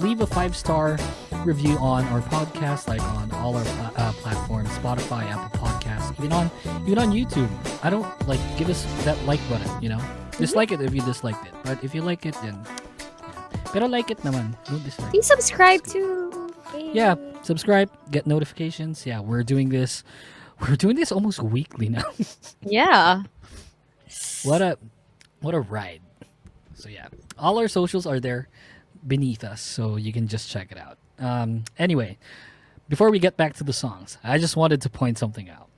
Speaker 1: leave a 5-star review on our podcast, like on all our platforms, Spotify, Apple Podcasts, even on YouTube. I don't give us that like button, Dislike it if you disliked it, but if you like it, then pero like it naman. Don't dislike.
Speaker 2: Please subscribe to.
Speaker 1: Yeah, subscribe, get notifications. Yeah, we're doing this almost weekly now.
Speaker 2: Yeah.
Speaker 1: What a ride. So yeah, all our socials are there beneath us, so you can just check it out. Anyway, before we get back to the songs, I just wanted to point something out.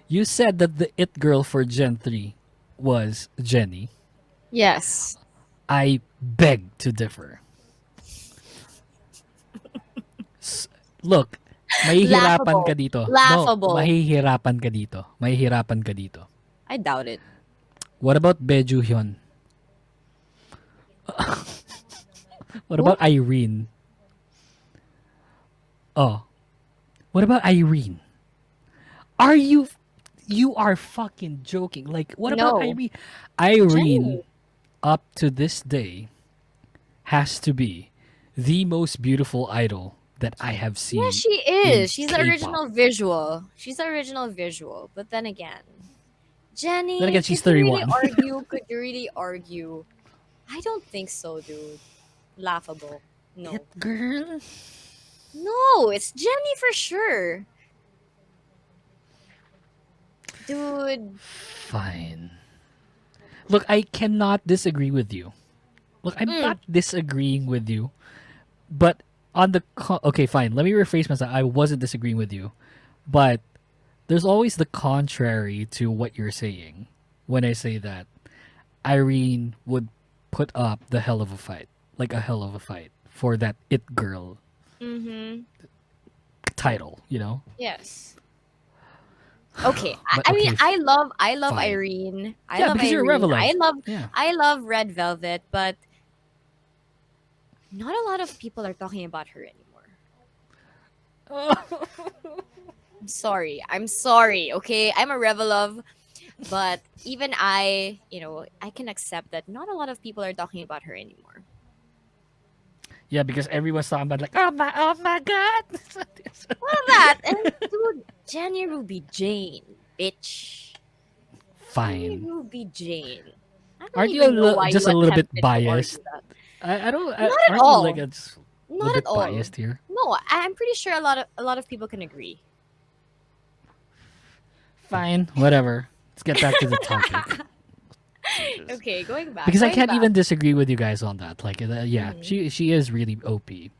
Speaker 1: You said that the it girl for Gen 3 was Jenny.
Speaker 2: Yes.
Speaker 1: I beg to differ. Look, mahihirapan ka dito.
Speaker 2: Laughable.
Speaker 1: No, mahihirapan ka dito.
Speaker 2: I doubt it.
Speaker 1: What about Beju Hyun? What about Irene? Oh. What about Irene? You are fucking joking. Like, what about
Speaker 2: No.
Speaker 1: Irene? Irene,
Speaker 2: Jenny.
Speaker 1: up to this day, has to be the most beautiful idol that I have seen.
Speaker 2: Yeah, she
Speaker 1: in
Speaker 2: is. She's the
Speaker 1: K-pop.
Speaker 2: original visual. She's the original visual. But then again, Jenny.
Speaker 1: Then again, she's
Speaker 2: could you
Speaker 1: 31.
Speaker 2: Could you really argue? I don't think so, dude. Laughable. No.
Speaker 1: It girl.
Speaker 2: No, it's Jenny for sure. Dude.
Speaker 1: Fine. Look, I cannot disagree with you. Look, I'm not disagreeing with you. But on the... okay, fine. Let me rephrase myself. I wasn't disagreeing with you. But there's always the contrary to what you're saying when I say that Irene would put up the hell of a fight. Like a hell of a fight for that it girl
Speaker 2: Mm-hmm.
Speaker 1: title,
Speaker 2: Yes. Okay.
Speaker 1: But
Speaker 2: I mean,
Speaker 1: okay,
Speaker 2: I love
Speaker 1: fine.
Speaker 2: Irene. I
Speaker 1: Yeah,
Speaker 2: love
Speaker 1: because you're a
Speaker 2: Irene.
Speaker 1: Revelite. Yeah.
Speaker 2: I love Red Velvet, but not a lot of people are talking about her anymore. I'm sorry, okay? I'm a Revelove, but even I can accept that not a lot of people are talking about her anymore.
Speaker 1: Yeah, because everyone's talking about like, oh my god.
Speaker 2: What that? And dude, Jenny Ruby Jane, bitch. Jenny
Speaker 1: Fine.
Speaker 2: Ruby Jane. I don't
Speaker 1: Aren't you
Speaker 2: even know why
Speaker 1: just
Speaker 2: you
Speaker 1: a little bit
Speaker 2: attempted to argue
Speaker 1: biased?
Speaker 2: that.
Speaker 1: I don't.
Speaker 2: Not at
Speaker 1: aren't you
Speaker 2: all.
Speaker 1: like just a
Speaker 2: Not
Speaker 1: little
Speaker 2: at
Speaker 1: bit
Speaker 2: all.
Speaker 1: biased here?
Speaker 2: No, I'm pretty sure a lot of people can agree.
Speaker 1: Fine, whatever. Let's get back to the topic.
Speaker 2: Okay, going back.
Speaker 1: Because I
Speaker 2: going
Speaker 1: can't
Speaker 2: back.
Speaker 1: even disagree with you guys on that. Like, yeah,
Speaker 2: Mhm.
Speaker 1: she is really OP.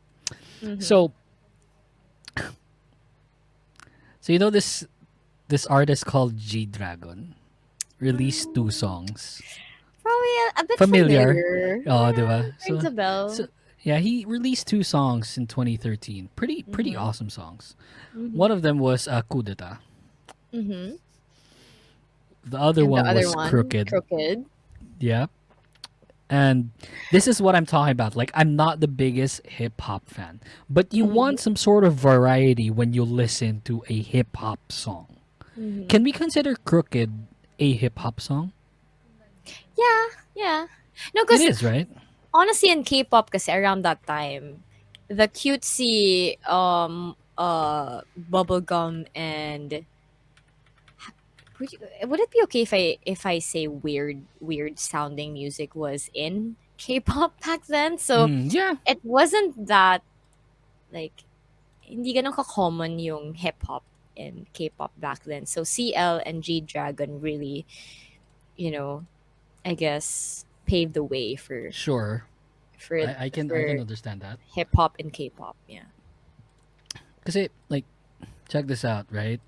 Speaker 2: Mhm.
Speaker 1: So this artist called G Dragon released 2 songs.
Speaker 2: Probably a bit
Speaker 1: Familiar.
Speaker 2: familiar.
Speaker 1: Oh, diba?
Speaker 2: Rings a bell.
Speaker 1: so yeah, he released 2 songs in 2013. Pretty awesome songs.
Speaker 2: Mhm.
Speaker 1: One of them was Coup d'etat.
Speaker 2: Mhm.
Speaker 1: The other
Speaker 2: And
Speaker 1: one
Speaker 2: the other
Speaker 1: was
Speaker 2: one,
Speaker 1: Crooked.
Speaker 2: Crooked.
Speaker 1: Yeah. And this is what I'm talking about. Like, I'm not the biggest hip hop fan, but you
Speaker 2: Mhm.
Speaker 1: want some sort of variety when you listen to a hip hop song.
Speaker 2: Mhm.
Speaker 1: Can we consider Crooked a hip hop song?
Speaker 2: Yeah, yeah. No,
Speaker 1: It
Speaker 2: because
Speaker 1: is, right?
Speaker 2: honestly, in K-pop, kasi around that time, the cutesy bubblegum and would it be okay if I say weird sounding music was in K-pop back then? So
Speaker 1: Yeah.
Speaker 2: it wasn't that like hindi ganun ka-common yung hip hop and K-pop back then. So CL and G Dragon really, you know, I guess paved the way
Speaker 1: Sure.
Speaker 2: for
Speaker 1: I can
Speaker 2: for
Speaker 1: understand that.
Speaker 2: hip hop and K-pop. Yeah.
Speaker 1: Cause like, check this out, right?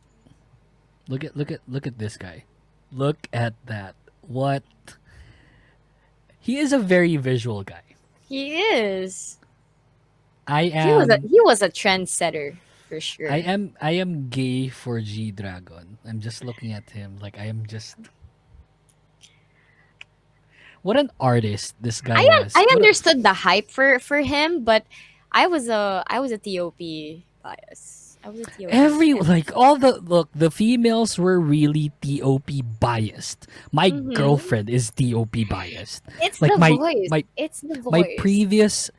Speaker 1: Look at this guy. Look at that. What? He is a very visual guy.
Speaker 2: He is.
Speaker 1: I
Speaker 2: He was a
Speaker 1: am
Speaker 2: he was a trendsetter for
Speaker 1: I
Speaker 2: sure.
Speaker 1: am I am gay for G Dragon. I'm just looking at him like I am just what an artist this guy was.
Speaker 2: I
Speaker 1: What a,
Speaker 2: understood the hype for him, but I was a TOP bias. I was a TOP
Speaker 1: every
Speaker 2: stan.
Speaker 1: like all the females were really TOP biased. My
Speaker 2: Mm-hmm.
Speaker 1: girlfriend is TOP biased.
Speaker 2: It's
Speaker 1: Like
Speaker 2: the voice.
Speaker 1: my
Speaker 2: It's the
Speaker 1: my
Speaker 2: voice.
Speaker 1: previous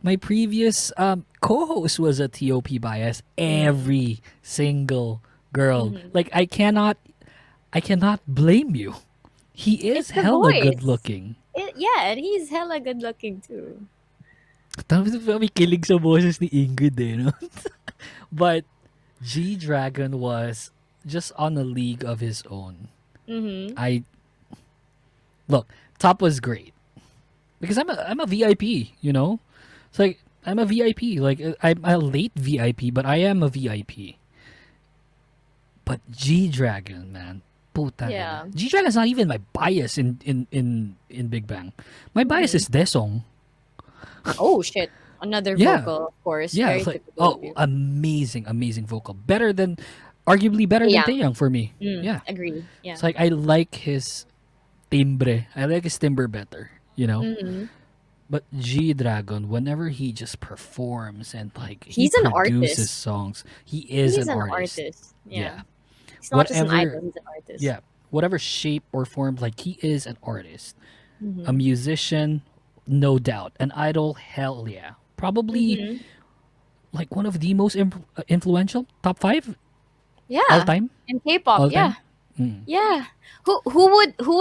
Speaker 1: my previous co-host was a TOP bias.
Speaker 2: Mm-hmm.
Speaker 1: Every single girl.
Speaker 2: Mm-hmm.
Speaker 1: Like I cannot blame you. He
Speaker 2: It's
Speaker 1: is
Speaker 2: the
Speaker 1: hella good
Speaker 2: voice.
Speaker 1: looking.
Speaker 2: Yeah, and he's hella good looking too.
Speaker 1: Tapos may kilig sa boses ni Ingrid eh, no? But G Dragon was just on a league of his own.
Speaker 2: Mm-hmm.
Speaker 1: I look, Top was great because I'm a VIP, you know. It's like I'm a VIP. Like I'm a late VIP, but I am a VIP. But G Dragon, man, puta
Speaker 2: Yeah.
Speaker 1: gana. G Dragon's not even my bias in Big Bang. My bias
Speaker 2: Mm-hmm.
Speaker 1: is Desong.
Speaker 2: Oh shit! Another
Speaker 1: Yeah,
Speaker 2: vocal, of course.
Speaker 1: yeah.
Speaker 2: Very
Speaker 1: It's like
Speaker 2: typical of you.
Speaker 1: amazing vocal. Arguably better than
Speaker 2: Yeah.
Speaker 1: Taeyang for me.
Speaker 2: Mm,
Speaker 1: Yeah,
Speaker 2: agree.
Speaker 1: it's
Speaker 2: Yeah.
Speaker 1: like I like his timbre. I like his timbre better. You know.
Speaker 2: Mm-hmm.
Speaker 1: But G Dragon, whenever he just performs and like he
Speaker 2: He's an
Speaker 1: produces
Speaker 2: artist.
Speaker 1: songs, he is
Speaker 2: He's
Speaker 1: an
Speaker 2: an
Speaker 1: artist.
Speaker 2: artist. Yeah.
Speaker 1: Yeah.
Speaker 2: He's not just an
Speaker 1: Whatever
Speaker 2: idol. He's an artist.
Speaker 1: yeah, whatever shape or form, like he is an artist. A
Speaker 2: Mm-hmm.
Speaker 1: musician, no doubt. An idol, hell yeah. Probably
Speaker 2: Mm-hmm.
Speaker 1: like one of the most influential, top 5 all
Speaker 2: Yeah.
Speaker 1: time?
Speaker 2: In K-pop,
Speaker 1: All time?
Speaker 2: yeah. Yeah. Who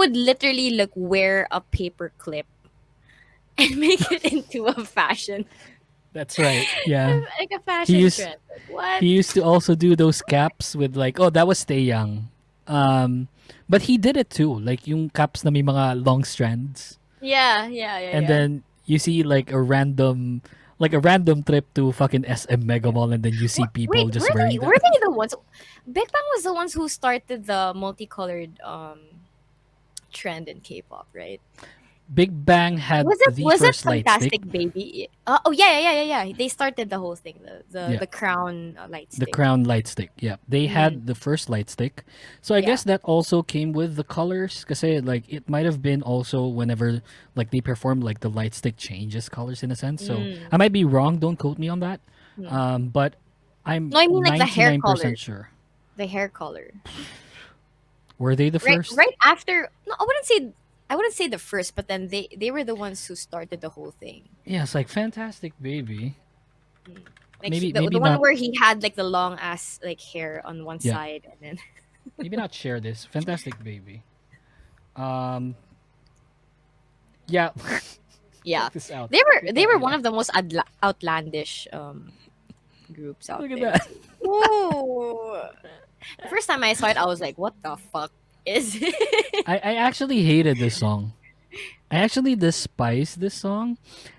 Speaker 2: would literally like wear a paper clip and make it into a fashion
Speaker 1: That's right. Yeah.
Speaker 2: like a
Speaker 1: He
Speaker 2: fashion
Speaker 1: used
Speaker 2: trend. Like, what?
Speaker 1: he used to also do those caps with like, oh, that was Stay Young. But he did it too. Like yung caps na may mga long strands.
Speaker 2: Yeah, yeah, yeah,
Speaker 1: And
Speaker 2: yeah.
Speaker 1: then you see like a random trip to fucking SM Mega Mall, and then you see people
Speaker 2: Wait,
Speaker 1: just wearing
Speaker 2: were
Speaker 1: that.
Speaker 2: they the ones? Big Bang was the ones who started the multicolored trend in K-pop, right?
Speaker 1: Big Bang had
Speaker 2: Was it
Speaker 1: the
Speaker 2: was it
Speaker 1: first light stick,
Speaker 2: Fantastic Baby? Oh yeah, yeah, yeah, yeah, yeah. They started the whole thing, the
Speaker 1: yeah,
Speaker 2: the crown light
Speaker 1: the
Speaker 2: stick.
Speaker 1: crown light stick. Yeah, they
Speaker 2: Mm,
Speaker 1: had the first light stick. So I
Speaker 2: yeah.
Speaker 1: guess that also came with the colors, kasi like it might have been also whenever like they performed, like the light stick changes colors in a sense. So
Speaker 2: Mm,
Speaker 1: I might be wrong. Don't quote me on that.
Speaker 2: mm.
Speaker 1: But I'm
Speaker 2: No, I mean like the hair color.
Speaker 1: 99% sure.
Speaker 2: The hair color.
Speaker 1: Were they the
Speaker 2: Right
Speaker 1: first?
Speaker 2: right after no, I wouldn't say the first, but then they were the ones who started the whole thing.
Speaker 1: Yeah, it's like Fantastic Baby.
Speaker 2: Mm. Like
Speaker 1: Maybe
Speaker 2: the
Speaker 1: maybe
Speaker 2: one
Speaker 1: not.
Speaker 2: where he had like the long ass like hair on one
Speaker 1: Yeah,
Speaker 2: side and then
Speaker 1: maybe not share this. Fantastic Baby. Um, yeah.
Speaker 2: yeah.
Speaker 1: Check this out.
Speaker 2: They were
Speaker 1: Puta
Speaker 2: they were one
Speaker 1: ina.
Speaker 2: of the most outlandish groups out
Speaker 1: Look at
Speaker 2: there.
Speaker 1: that.
Speaker 2: Whoa. The first time I saw it, I was like, "What the fuck is it?"
Speaker 1: I actually hated this song. I actually despised this song,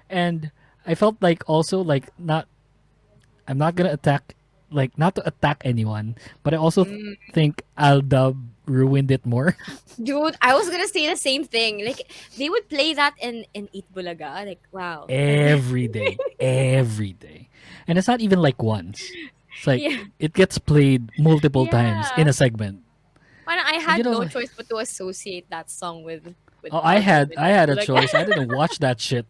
Speaker 1: and I felt like also like not. I'm not gonna attack, like not to attack anyone, but I also
Speaker 2: Mm.
Speaker 1: think Aldab ruined it more.
Speaker 2: Dude, I was gonna say the same thing. Like they would play that in Eat Bulaga. Like wow.
Speaker 1: Every day, and it's not even like once. It's like
Speaker 2: Yeah.
Speaker 1: it gets played multiple times in
Speaker 2: Yeah.
Speaker 1: a segment.
Speaker 2: And I
Speaker 1: And
Speaker 2: had no choice but to associate that song with with
Speaker 1: Oh, I had a
Speaker 2: Like,
Speaker 1: choice. I didn't watch that shit.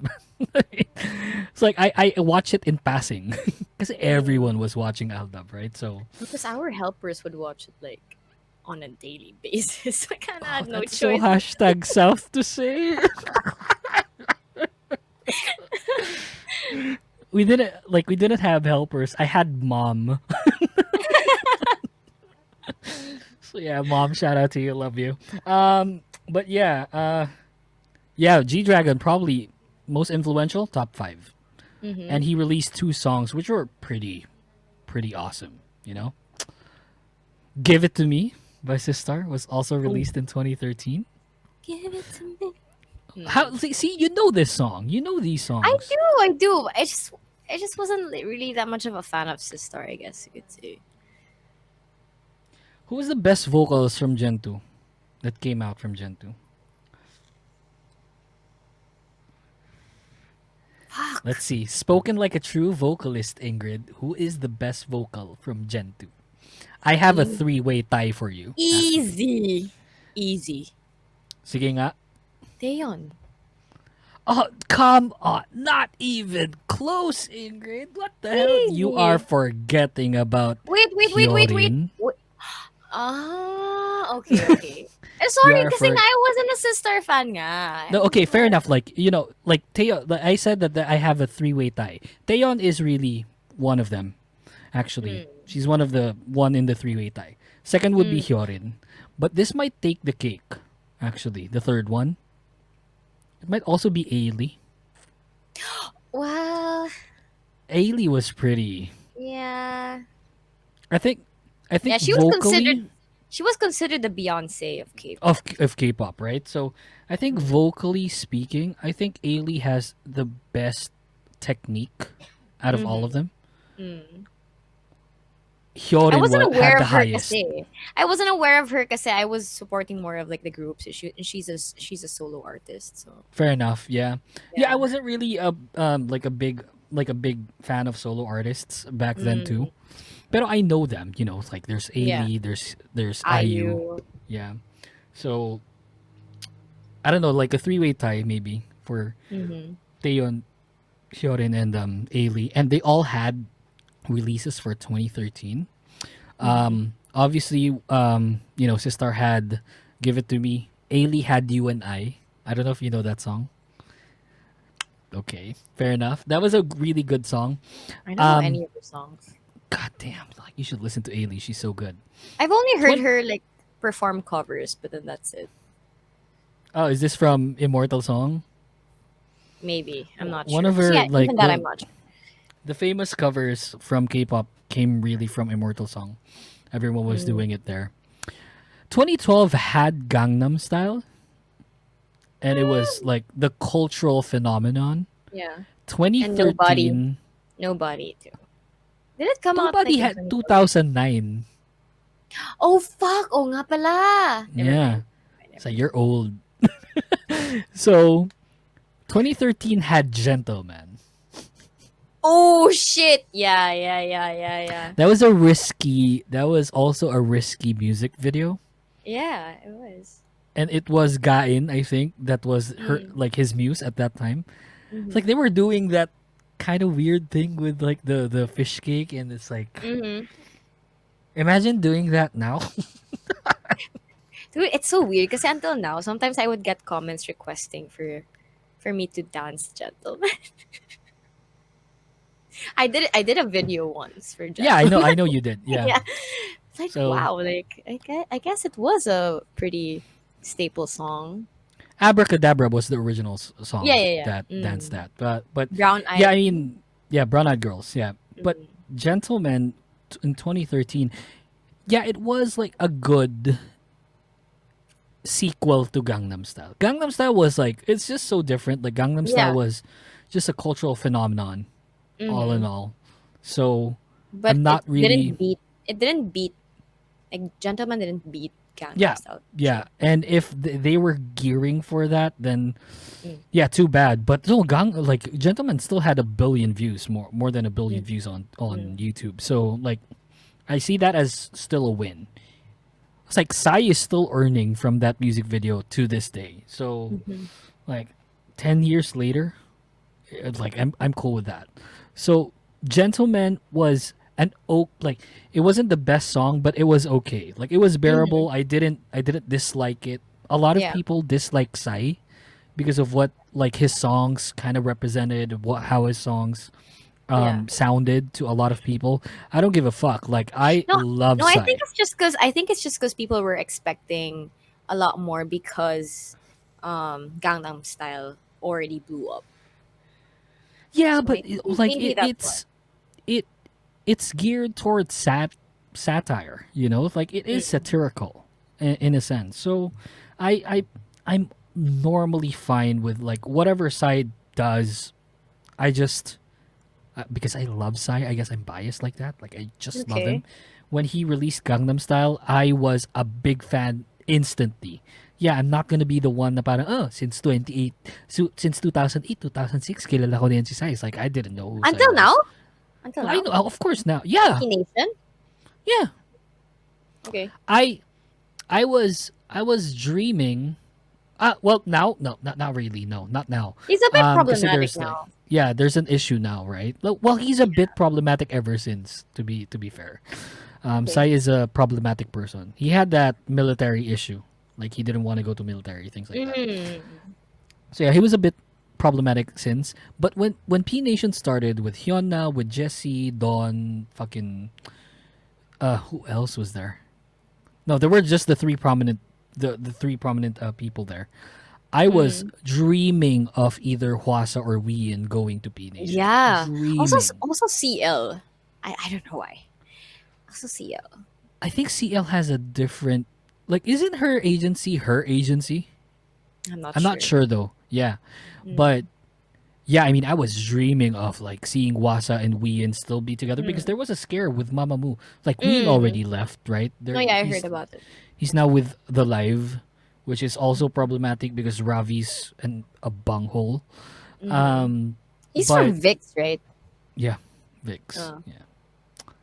Speaker 1: It's like I watched it in passing because everyone was watching Aldab, right? So
Speaker 2: because our helpers would watch it like on a daily basis. I kind of had no
Speaker 1: that's so
Speaker 2: choice.
Speaker 1: hashtag South to say. We didn't have helpers. I had mom. So yeah, mom, shout out to you, love you. But yeah, G Dragon probably most influential, top 5. And he released 2 songs which were pretty awesome, you know? Give It to Me by Sistar was also released in 2013.
Speaker 2: Give it to me.
Speaker 1: How see you know this song. You know these songs.
Speaker 2: I do. I just wasn't really that much of a fan of Sistar, I guess you could say.
Speaker 1: Who was the best vocals from Gen 2 that came out from Gen 2?
Speaker 2: Fuck.
Speaker 1: Let's see. Spoken like a true vocalist, Ingrid. Who is the best vocal from Gen 2? I have a 3-way tie for you.
Speaker 2: Easy. Easy.
Speaker 1: Sige nga.
Speaker 2: Taeyeon.
Speaker 1: Oh, come on. Not even close, Ingrid. What the hell? You
Speaker 2: Easy.
Speaker 1: are forgetting about
Speaker 2: Wait.
Speaker 1: Hyorin.
Speaker 2: Ah, okay. Sorry,
Speaker 1: are
Speaker 2: kasi
Speaker 1: for-
Speaker 2: nga I wasn't a Sistar fan nga.
Speaker 1: No, okay, fair enough. Like, you know, like Taeyeon, like I said that I have a 3-way tie. Taeyeon is really one of them, actually. She's one in the 3-way tie. Second would be Hyorin. But this might take the cake, actually. The third one. It might also be Ailey.
Speaker 2: Well,
Speaker 1: Ailey was pretty.
Speaker 2: yeah.
Speaker 1: I think
Speaker 2: Yeah, she was
Speaker 1: vocally
Speaker 2: considered the Beyonce of K-pop.
Speaker 1: of K-pop, right? So I think vocally speaking, I think Ailey has the best technique out of all of them.
Speaker 2: I
Speaker 1: Hyorin
Speaker 2: wasn't
Speaker 1: had
Speaker 2: aware
Speaker 1: the
Speaker 2: of her
Speaker 1: highest.
Speaker 2: kasi. I wasn't aware of her kasi I was supporting more of like the groups. She's a solo artist, so
Speaker 1: Fair enough. Yeah.
Speaker 2: Yeah.
Speaker 1: I wasn't really a big fan of solo artists back then too. But I know them. You know, it's like there's Ailey, there's IU. Yeah. So I don't know, like a 3-way tie maybe for Taeyeon, Hyorin, and Ailey, and they all had releases for 2013. Obviously, you know, Sistar had Give It to Me. Ailey had You and I. I don't know if you know that song. Okay, fair enough. That was a really good song.
Speaker 2: I don't know any of her songs.
Speaker 1: God damn, like you should listen to Ailey. She's so good.
Speaker 2: I've only heard her like perform covers, but then that's it.
Speaker 1: Oh, is this from Immortal Song?
Speaker 2: Maybe I'm not
Speaker 1: One
Speaker 2: sure.
Speaker 1: of her,
Speaker 2: Yeah,
Speaker 1: like,
Speaker 2: even that
Speaker 1: the-
Speaker 2: I'm not sure.
Speaker 1: The famous covers from K-pop came really from Immortal Song. Everyone was doing it there. 2012 had Gangnam Style, and it was like the cultural phenomenon.
Speaker 2: Yeah,
Speaker 1: 2013,
Speaker 2: nobody too. Did it come out?
Speaker 1: nobody
Speaker 2: like,
Speaker 1: had
Speaker 2: in
Speaker 1: 2009.
Speaker 2: Oh fuck! Oh nga pala. Never
Speaker 1: Yeah,
Speaker 2: mind.
Speaker 1: so you're old. So 2013 had Gentleman.
Speaker 2: Oh shit! Yeah.
Speaker 1: That was also a risky music video.
Speaker 2: Yeah, it was.
Speaker 1: And it was Gain, I think, that was her like his muse at that time. It's like they were doing that kind of weird thing with like the fish cake, and it's like imagine doing that now.
Speaker 2: Dude, it's so weird because until now, sometimes I would get comments requesting for me to dance Gentleman. I did a video once for Gentleman.
Speaker 1: Yeah, I know you did. Yeah.
Speaker 2: Yeah. It's like
Speaker 1: So-
Speaker 2: wow, like I guess it was a pretty staple song.
Speaker 1: Abracadabra was the original song
Speaker 2: Yeah.
Speaker 1: that danced that. But
Speaker 2: Brown Eye.
Speaker 1: yeah, I mean, yeah, Brown Eyed Girls, yeah. But Gentleman in 2013, yeah, it was like a good sequel to Gangnam Style. Gangnam Style was like, it's just so different. Like Gangnam Style
Speaker 2: Yeah.
Speaker 1: was just a cultural phenomenon, all in all. So
Speaker 2: but
Speaker 1: I'm not
Speaker 2: it
Speaker 1: really-
Speaker 2: didn't beat like Gentleman didn't beat Gangnam
Speaker 1: Yeah,
Speaker 2: Style.
Speaker 1: yeah, and if they were gearing for that, then yeah, too bad. But no, like Gentleman still had 1 billion views, more than 1 billion views on YouTube. So like, I see that as still a win. It's like Psy is still earning from that music video to this day. So
Speaker 2: Mhm.
Speaker 1: like 10 years later, it's like I'm cool with that. So Gentleman was an oak like it wasn't the best song, but it was okay. Like it was
Speaker 2: Mhm.
Speaker 1: bearable. I didn't dislike it. A lot of
Speaker 2: Yeah.
Speaker 1: people dislike Psy because of what like his songs kind of represented, what how his songs
Speaker 2: Yeah.
Speaker 1: sounded to a lot of people. I don't give a fuck. Like I
Speaker 2: No,
Speaker 1: love
Speaker 2: no,
Speaker 1: Psy.
Speaker 2: I think it's just because people were expecting a lot more because Gangnam Style already blew up.
Speaker 1: Yeah,
Speaker 2: So
Speaker 1: but like
Speaker 2: maybe that's why.
Speaker 1: it it's geared towards satire, you know? Like it is
Speaker 2: Mm.
Speaker 1: satirical in a sense. So I I'm normally fine with like whatever side does. I just because I love Psy, I guess I'm biased like that. Like I just love him.
Speaker 2: Okay.
Speaker 1: When he released Gangnam Style, I was a big fan instantly. Yeah, I'm not gonna be the one na parang, oh, since 28, since 2008, 2006, kilala ko na yan si Psy. It's like, I didn't know who Psy
Speaker 2: Until now?
Speaker 1: was.
Speaker 2: Until
Speaker 1: I
Speaker 2: now?
Speaker 1: know, of course now. Yeah,
Speaker 2: P Nation?
Speaker 1: yeah.
Speaker 2: Okay.
Speaker 1: I was dreaming. Well, now, no, not really. No, not now.
Speaker 2: He's a bit
Speaker 1: Kasi
Speaker 2: problematic
Speaker 1: there's like,
Speaker 2: now.
Speaker 1: yeah, there's an issue now, right? Well, he's a bit problematic ever since. To be fair,
Speaker 2: Okay.
Speaker 1: Sai is a problematic person. He had that military issue, like he didn't want to go to military, things like that.
Speaker 2: Mm.
Speaker 1: So yeah, he was a bit problematic since. But when P Nation started with Hyuna, with Jesse, Dawn, fucking who else was there? No, there were just the three prominent people there. I was
Speaker 2: Mm.
Speaker 1: dreaming of either Hwasa or Wien going to P Nation.
Speaker 2: Yeah.
Speaker 1: Dreaming.
Speaker 2: Also CL. I don't know why. Also CL.
Speaker 1: I think CL has a different like isn't her agency?
Speaker 2: I'm not
Speaker 1: I'm not
Speaker 2: sure.
Speaker 1: sure though. Yeah. But
Speaker 2: Mm.
Speaker 1: yeah, I mean I was dreaming of like seeing Wasa and Wien still be together because
Speaker 2: Mm.
Speaker 1: there was a scare with Mamamoo. Like Wien
Speaker 2: Mm.
Speaker 1: already left, right?
Speaker 2: Oh
Speaker 1: There
Speaker 2: yeah, I heard about it.
Speaker 1: he's now with the Live, which is also problematic because Ravi's a bunghole.
Speaker 2: Mm.
Speaker 1: Um
Speaker 2: He's from
Speaker 1: but
Speaker 2: VIX, right?
Speaker 1: yeah, Vix.
Speaker 2: Oh.
Speaker 1: Yeah.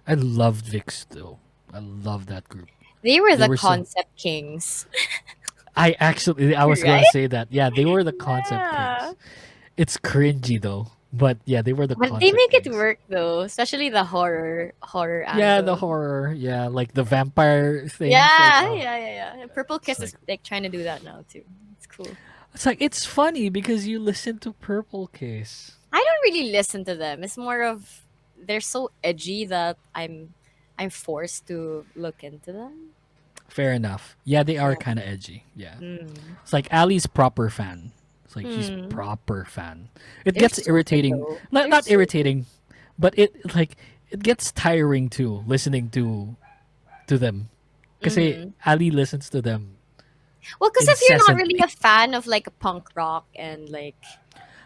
Speaker 1: I loved Vix though. I love that group.
Speaker 2: They were
Speaker 1: They
Speaker 2: the
Speaker 1: were so
Speaker 2: concept kings.
Speaker 1: I was gonna
Speaker 2: Right?
Speaker 1: say that. Yeah, they were the concept
Speaker 2: Yeah.
Speaker 1: kings. It's cringy though. But yeah, they were the
Speaker 2: But they
Speaker 1: concept
Speaker 2: make it
Speaker 1: kings.
Speaker 2: work though, especially the horror
Speaker 1: Yeah, the
Speaker 2: angle.
Speaker 1: horror. Yeah, like the vampire things. Like,
Speaker 2: Yeah,
Speaker 1: oh,
Speaker 2: yeah, yeah, yeah. And Purple
Speaker 1: it's
Speaker 2: Kiss
Speaker 1: like
Speaker 2: is like trying to do that now too. It's cool.
Speaker 1: it's funny because you listen to Purple Case.
Speaker 2: I don't really listen to them. It's more of they're so edgy that I'm forced to look into them.
Speaker 1: Fair enough. Yeah, they are
Speaker 2: Yeah.
Speaker 1: kind of edgy. Yeah,
Speaker 2: Mm.
Speaker 1: it's like Ali's proper fan. It's like she's
Speaker 2: Mm.
Speaker 1: proper fan. It
Speaker 2: They're
Speaker 1: gets
Speaker 2: super
Speaker 1: irritating.
Speaker 2: though. They're
Speaker 1: Not
Speaker 2: super.
Speaker 1: irritating, but it gets tiring too listening to them. Because
Speaker 2: Mm.
Speaker 1: Ali listens to them
Speaker 2: Well, because if you're not really
Speaker 1: incessantly.
Speaker 2: a fan of like punk rock and like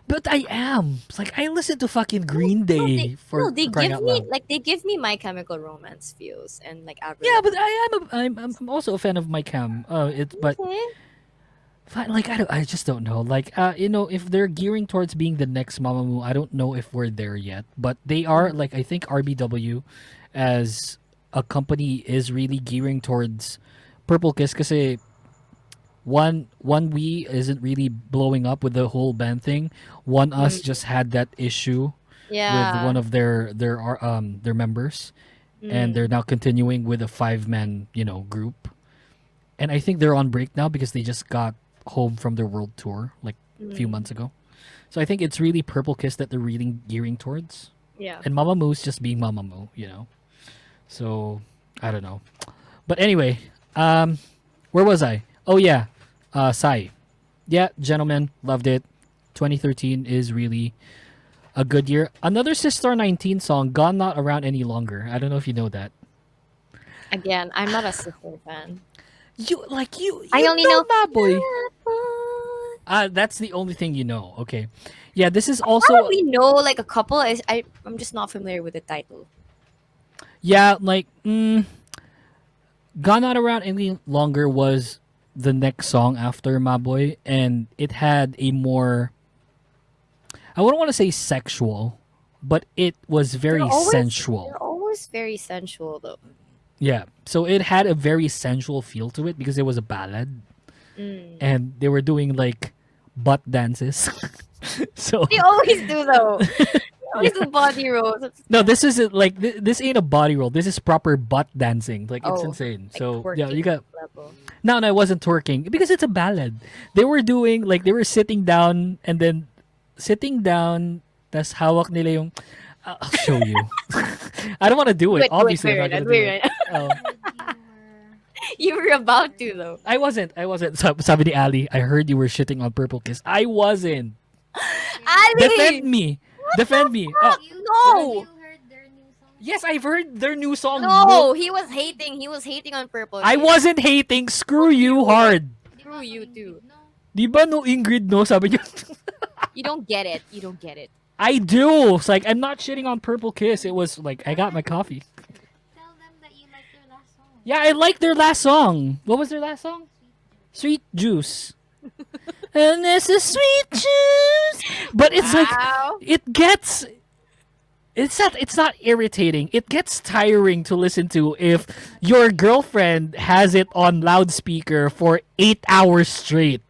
Speaker 1: But I am. It's like I listen to fucking
Speaker 2: no,
Speaker 1: Green
Speaker 2: no,
Speaker 1: Day
Speaker 2: they
Speaker 1: for crying
Speaker 2: give
Speaker 1: out
Speaker 2: me
Speaker 1: loud.
Speaker 2: My Chemical Romance feels and like Avril
Speaker 1: Yeah, but
Speaker 2: Lavigne.
Speaker 1: I'm also a fan of my cam. But
Speaker 2: Okay.
Speaker 1: like I just don't know. Like if they're gearing towards being the next Mamamoo, I don't know if we're there yet. But they are
Speaker 2: Mm.
Speaker 1: like I think RBW as a company is really gearing towards Purple Kiss because one we isn't really blowing up with the whole band thing. One us
Speaker 2: Mm.
Speaker 1: just had that issue with
Speaker 2: Yeah.
Speaker 1: one of their members, and they're
Speaker 2: Mm.
Speaker 1: now continuing with a 5 man group. And I think they're on break now because they just got home from their world tour like a few
Speaker 2: Mm.
Speaker 1: months ago. So I think it's really Purple Kiss that they're really gearing towards,
Speaker 2: Yeah.
Speaker 1: and Mamamoo just being Mamamoo. So I don't know, but anyway, where was I? Oh yeah, Sai. Yeah, gentlemen, loved it. 2013 is really a good year. Another Sister 19 song, Gone Not Around Any Longer. I don't know if you know that.
Speaker 2: Again, I'm not a Sister fan.
Speaker 1: You
Speaker 2: I only
Speaker 1: know
Speaker 2: know.
Speaker 1: my boy. That's the only thing you know. Okay. Yeah, this is also
Speaker 2: Probably know like a couple. I'm just not familiar with the title.
Speaker 1: yeah, like Gone Not Around Any Longer was the next song after My Boy, and it had a more I wouldn't want to say sexual, but it was very
Speaker 2: They're
Speaker 1: sensual.
Speaker 2: always very sensual though.
Speaker 1: Yeah. So it had a very sensual feel to it because it was a ballad,
Speaker 2: Mm.
Speaker 1: and they were doing like butt dances. So
Speaker 2: They always do though. They always do body rolls.
Speaker 1: no, this isn't like this ain't a body roll. This is proper butt dancing. Like it's
Speaker 2: Oh,
Speaker 1: insane.
Speaker 2: like
Speaker 1: So yeah, you
Speaker 2: twerking
Speaker 1: got
Speaker 2: level.
Speaker 1: no, it wasn't twerking because it's a ballad. They were doing like they were sitting down and then sitting down. Tas hawak nila yung. I'll show you. I don't want to do it. Obviously, I'm not gonna do it. Oh.
Speaker 2: You were about to though.
Speaker 1: I wasn't. Sabi ni Ali, I heard you were shitting on Purple Kiss. I wasn't.
Speaker 2: Ali!
Speaker 1: Defend me. Defend me.
Speaker 2: No!
Speaker 1: Yes, I've heard their new song.
Speaker 2: No, he was hating. He was hating on Purple.
Speaker 1: I
Speaker 2: Kiss.
Speaker 1: wasn't hating. Screw you hard.
Speaker 2: Screw you too.
Speaker 1: Di ba no Ingrid no? Sabi niya.
Speaker 2: You don't get it. You don't get it.
Speaker 1: I do. It's like I'm not shitting on Purple Kiss. It was like I got my coffee.
Speaker 5: Tell them that you like their last song.
Speaker 1: Yeah, I like their last song. What was their last song? Sweet Juice. And this is sweet juice. But it's like
Speaker 2: Wow.
Speaker 1: it gets it's not irritating. It gets tiring to listen to if your girlfriend has it on loudspeaker for 8 hours straight.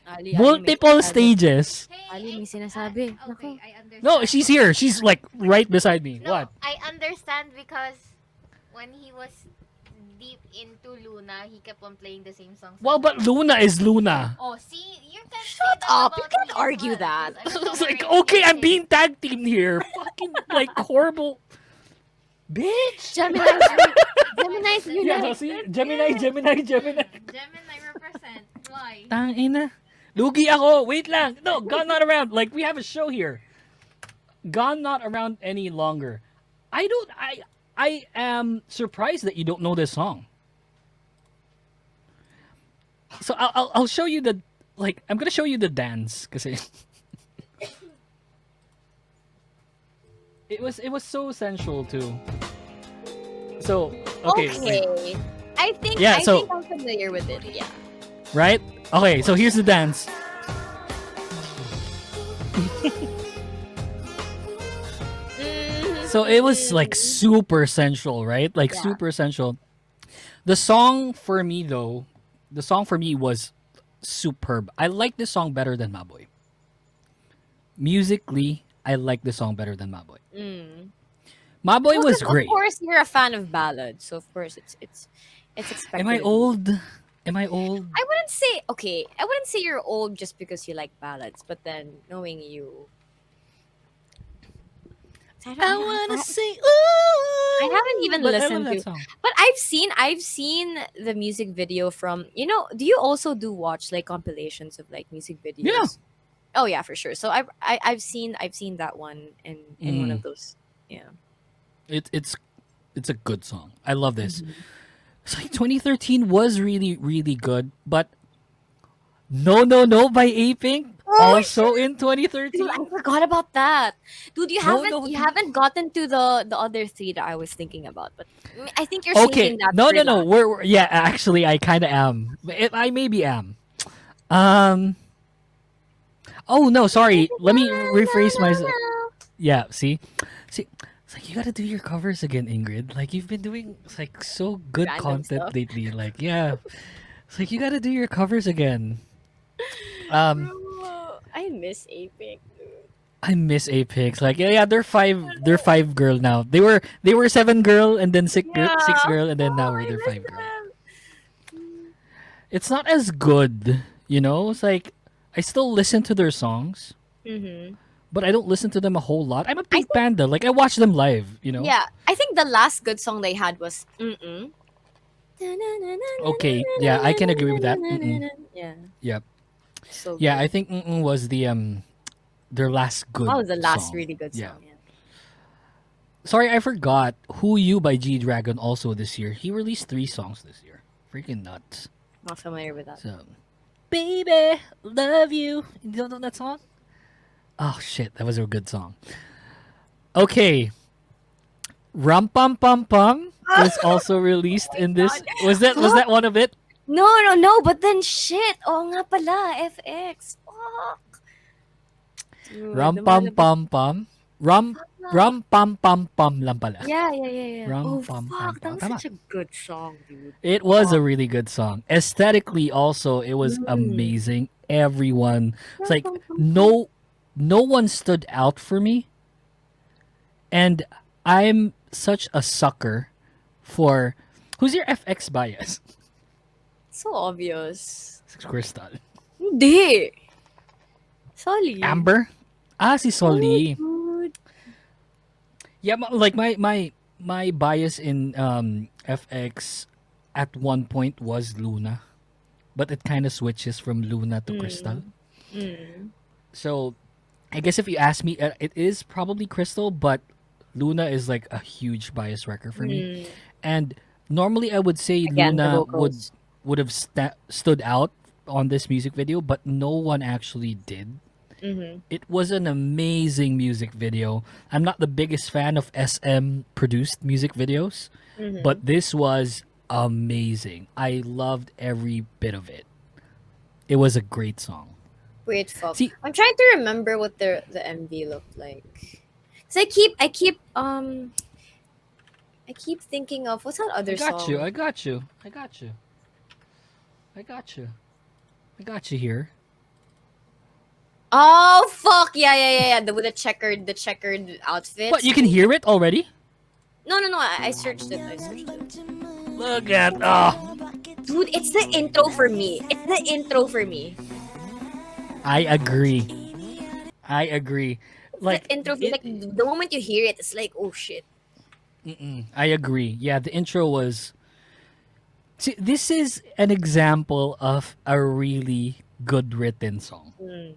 Speaker 2: Ali,
Speaker 1: Multiple
Speaker 2: may sinasabi.
Speaker 1: stages.
Speaker 2: Ali, may sinasabi.
Speaker 5: Okay,
Speaker 2: Nako.
Speaker 5: I understand.
Speaker 1: No, she's here. She's like right beside me.
Speaker 5: No,
Speaker 1: What?
Speaker 5: I understand because when he was deep into Luna, he kept on playing the same songs.
Speaker 1: Well, but Luna is Luna.
Speaker 5: Oh, see, you can
Speaker 2: Shut up. You can't argue that.
Speaker 1: It's like, okay, I'm being tag teamed here. Fucking like horrible. Bitch.
Speaker 2: Gemini. Gemini's
Speaker 1: Yeah, no,
Speaker 2: unite.
Speaker 1: see? Gemini.
Speaker 5: Gemini represent. Why?
Speaker 1: Tangina. Lugi ako. Wait lang. No, Gone Not Around. Like, we have a show here. Gone Not Around any longer. I am surprised that you don't know this song. So I'll show you the like I'm gonna show you the dance because it was so sensual too. So okay, wait,
Speaker 2: I think
Speaker 1: Yeah,
Speaker 2: I
Speaker 1: so-
Speaker 2: think I'm familiar with it. Yeah.
Speaker 1: right? Okay, so here's the dance. So it was like super sensual, right? Like
Speaker 2: Yeah.
Speaker 1: super sensual. The song for me though, the song for me was superb. I like this song better than Maboy. Musically, I like this song better than Maboy. Maboy
Speaker 2: Well,
Speaker 1: was
Speaker 2: 'cause
Speaker 1: great.
Speaker 2: Of course, you're a fan of ballads, so of course it's expected.
Speaker 1: Am I old? Am I old?
Speaker 2: I wouldn't say okay. I wouldn't say you're old just because you like ballads, but then knowing you,
Speaker 1: I wanna say ooh.
Speaker 2: I haven't even
Speaker 1: But I love
Speaker 2: listened
Speaker 1: that
Speaker 2: to.
Speaker 1: song.
Speaker 2: But I've seen the music video from Do you also do watch like compilations of like music videos?
Speaker 1: Yeah.
Speaker 2: Oh yeah, for sure. So I've seen that one in one of those. Yeah.
Speaker 1: It's a good song. I love this. It's like 2013 was really really good, but No by Apink also in 2013.
Speaker 2: Dude, I forgot about that. Dude, you
Speaker 1: No,
Speaker 2: haven't
Speaker 1: no,
Speaker 2: you
Speaker 1: no.
Speaker 2: haven't gotten to the other three that I was thinking about, but I think you're
Speaker 1: Okay,
Speaker 2: saving that.
Speaker 1: no.
Speaker 2: for last.
Speaker 1: We're yeah. Actually, I kind of am. I maybe am. Oh no, sorry. Let me rephrase myself. Yeah. See. It's like you gotta do your covers again, Ingrid. Like you've been doing like so good
Speaker 2: Random
Speaker 1: content
Speaker 2: stuff.
Speaker 1: lately. Like yeah. It's like you gotta do your covers again. Um,
Speaker 2: I miss Apex.
Speaker 1: I miss Apex. Like yeah, they're five girl now. They were seven girl and then six girl and then now they're five girl. It's not as good, you know. It's like I still listen to their songs,
Speaker 2: Mm-hmm.
Speaker 1: but I don't listen to them a whole lot. I'm a big panda. Like I watch them live, you know.
Speaker 2: Yeah, I think the last good song they had was Mm-mm.
Speaker 1: Okay, yeah, I can agree with that. Mm-mm.
Speaker 2: Yeah.
Speaker 1: Yep.
Speaker 2: So
Speaker 1: Yeah,
Speaker 2: good.
Speaker 1: I think Mm-mm was the their last good.
Speaker 2: That was the last
Speaker 1: song.
Speaker 2: really good song.
Speaker 1: Yeah.
Speaker 2: Yeah.
Speaker 1: Sorry, I forgot. Who You by G Dragon also this year. He released 3 songs this year. Freaking nuts.
Speaker 2: Not familiar with that.
Speaker 1: So, baby, love you. You don't know that song? Oh shit, that was a good song. Okay, Rum Pum Pum Pum was also released in this. Was that one of it?
Speaker 2: No. But then shit. Oh nga pala, FX. Fuck. Dude,
Speaker 1: Rum Pum Pum Pum. Rum rum pam pam pam lang pala.
Speaker 2: Yeah.
Speaker 1: Rum
Speaker 2: Oh
Speaker 1: pam pam
Speaker 2: fuck, that
Speaker 1: pam.
Speaker 2: was
Speaker 1: Tama.
Speaker 2: such a good song, dude.
Speaker 1: It was a
Speaker 2: Fuck.
Speaker 1: really good song. Aesthetically also it was
Speaker 2: Mm.
Speaker 1: amazing. Everyone it's
Speaker 2: Pum,
Speaker 1: like
Speaker 2: pum, pum, pum.
Speaker 1: no one stood out for me, and I'm such a sucker for who's your FX bias?
Speaker 2: So obvious.
Speaker 1: Crystal.
Speaker 2: Hindi. Solly.
Speaker 1: Amber? Ah, si
Speaker 2: Oh,
Speaker 1: Soli.
Speaker 2: dude.
Speaker 1: Yeah, like my bias in FX at one point was Luna, but it kind of switches from Luna to Crystal.
Speaker 2: Mm. Mm.
Speaker 1: So I guess if you ask me, it is probably Crystal, but Luna is like a huge bias wrecker for me.
Speaker 2: Mm.
Speaker 1: And normally I would say
Speaker 2: Again, the
Speaker 1: Luna
Speaker 2: vocals.
Speaker 1: would have stood out on this music video, but no one actually did.
Speaker 2: Mm-hmm.
Speaker 1: It was an amazing music video. I'm not the biggest fan of SM produced music videos,
Speaker 2: Mm-hmm.
Speaker 1: but this was amazing. I loved every bit of it. It was a great song.
Speaker 2: Wait, fuck.
Speaker 1: See-
Speaker 2: I'm trying to remember what the MV looked like. Cause I keep thinking of what's that other
Speaker 1: I got
Speaker 2: song?
Speaker 1: you. I got you. I got you. I got you. I got you here.
Speaker 2: Oh fuck! Yeah. With the checkered outfit.
Speaker 1: What, you can hear it already?
Speaker 2: No. I searched it. I searched it.
Speaker 1: Look at
Speaker 2: Dude, it's the intro for me. It's the intro for me.
Speaker 1: I agree. I agree. Like
Speaker 2: The intro,
Speaker 1: it-
Speaker 2: like the moment you hear it, it's like, oh shit.
Speaker 1: I agree. Yeah, the intro was. See, this is an example of a really good written song.
Speaker 2: Mm.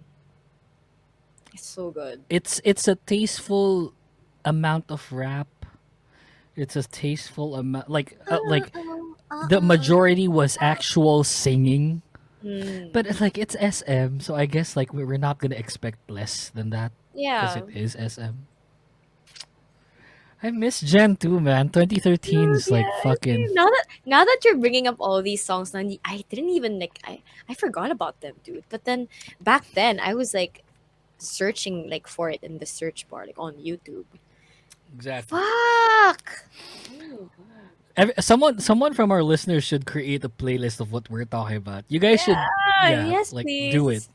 Speaker 2: It's so good.
Speaker 1: It's a tasteful amount of rap. It's a tasteful amount, like the majority was actual singing,
Speaker 2: Mm.
Speaker 1: but it's like it's SM, so I guess like we're not gonna expect less than that because
Speaker 2: Yeah.
Speaker 1: it is SM. I miss Gen 2, man. 2013 is like
Speaker 2: Yeah,
Speaker 1: fucking.
Speaker 2: now that you're bringing up all these songs, Nandi, I didn't even like I forgot about them, dude. But then back then I was like searching like for it in the search bar, like on YouTube.
Speaker 1: Exactly.
Speaker 2: Fuck.
Speaker 1: Someone from our listeners should create a playlist of what we're talking about. You guys should,
Speaker 2: yes,
Speaker 1: like
Speaker 2: please.
Speaker 1: do it.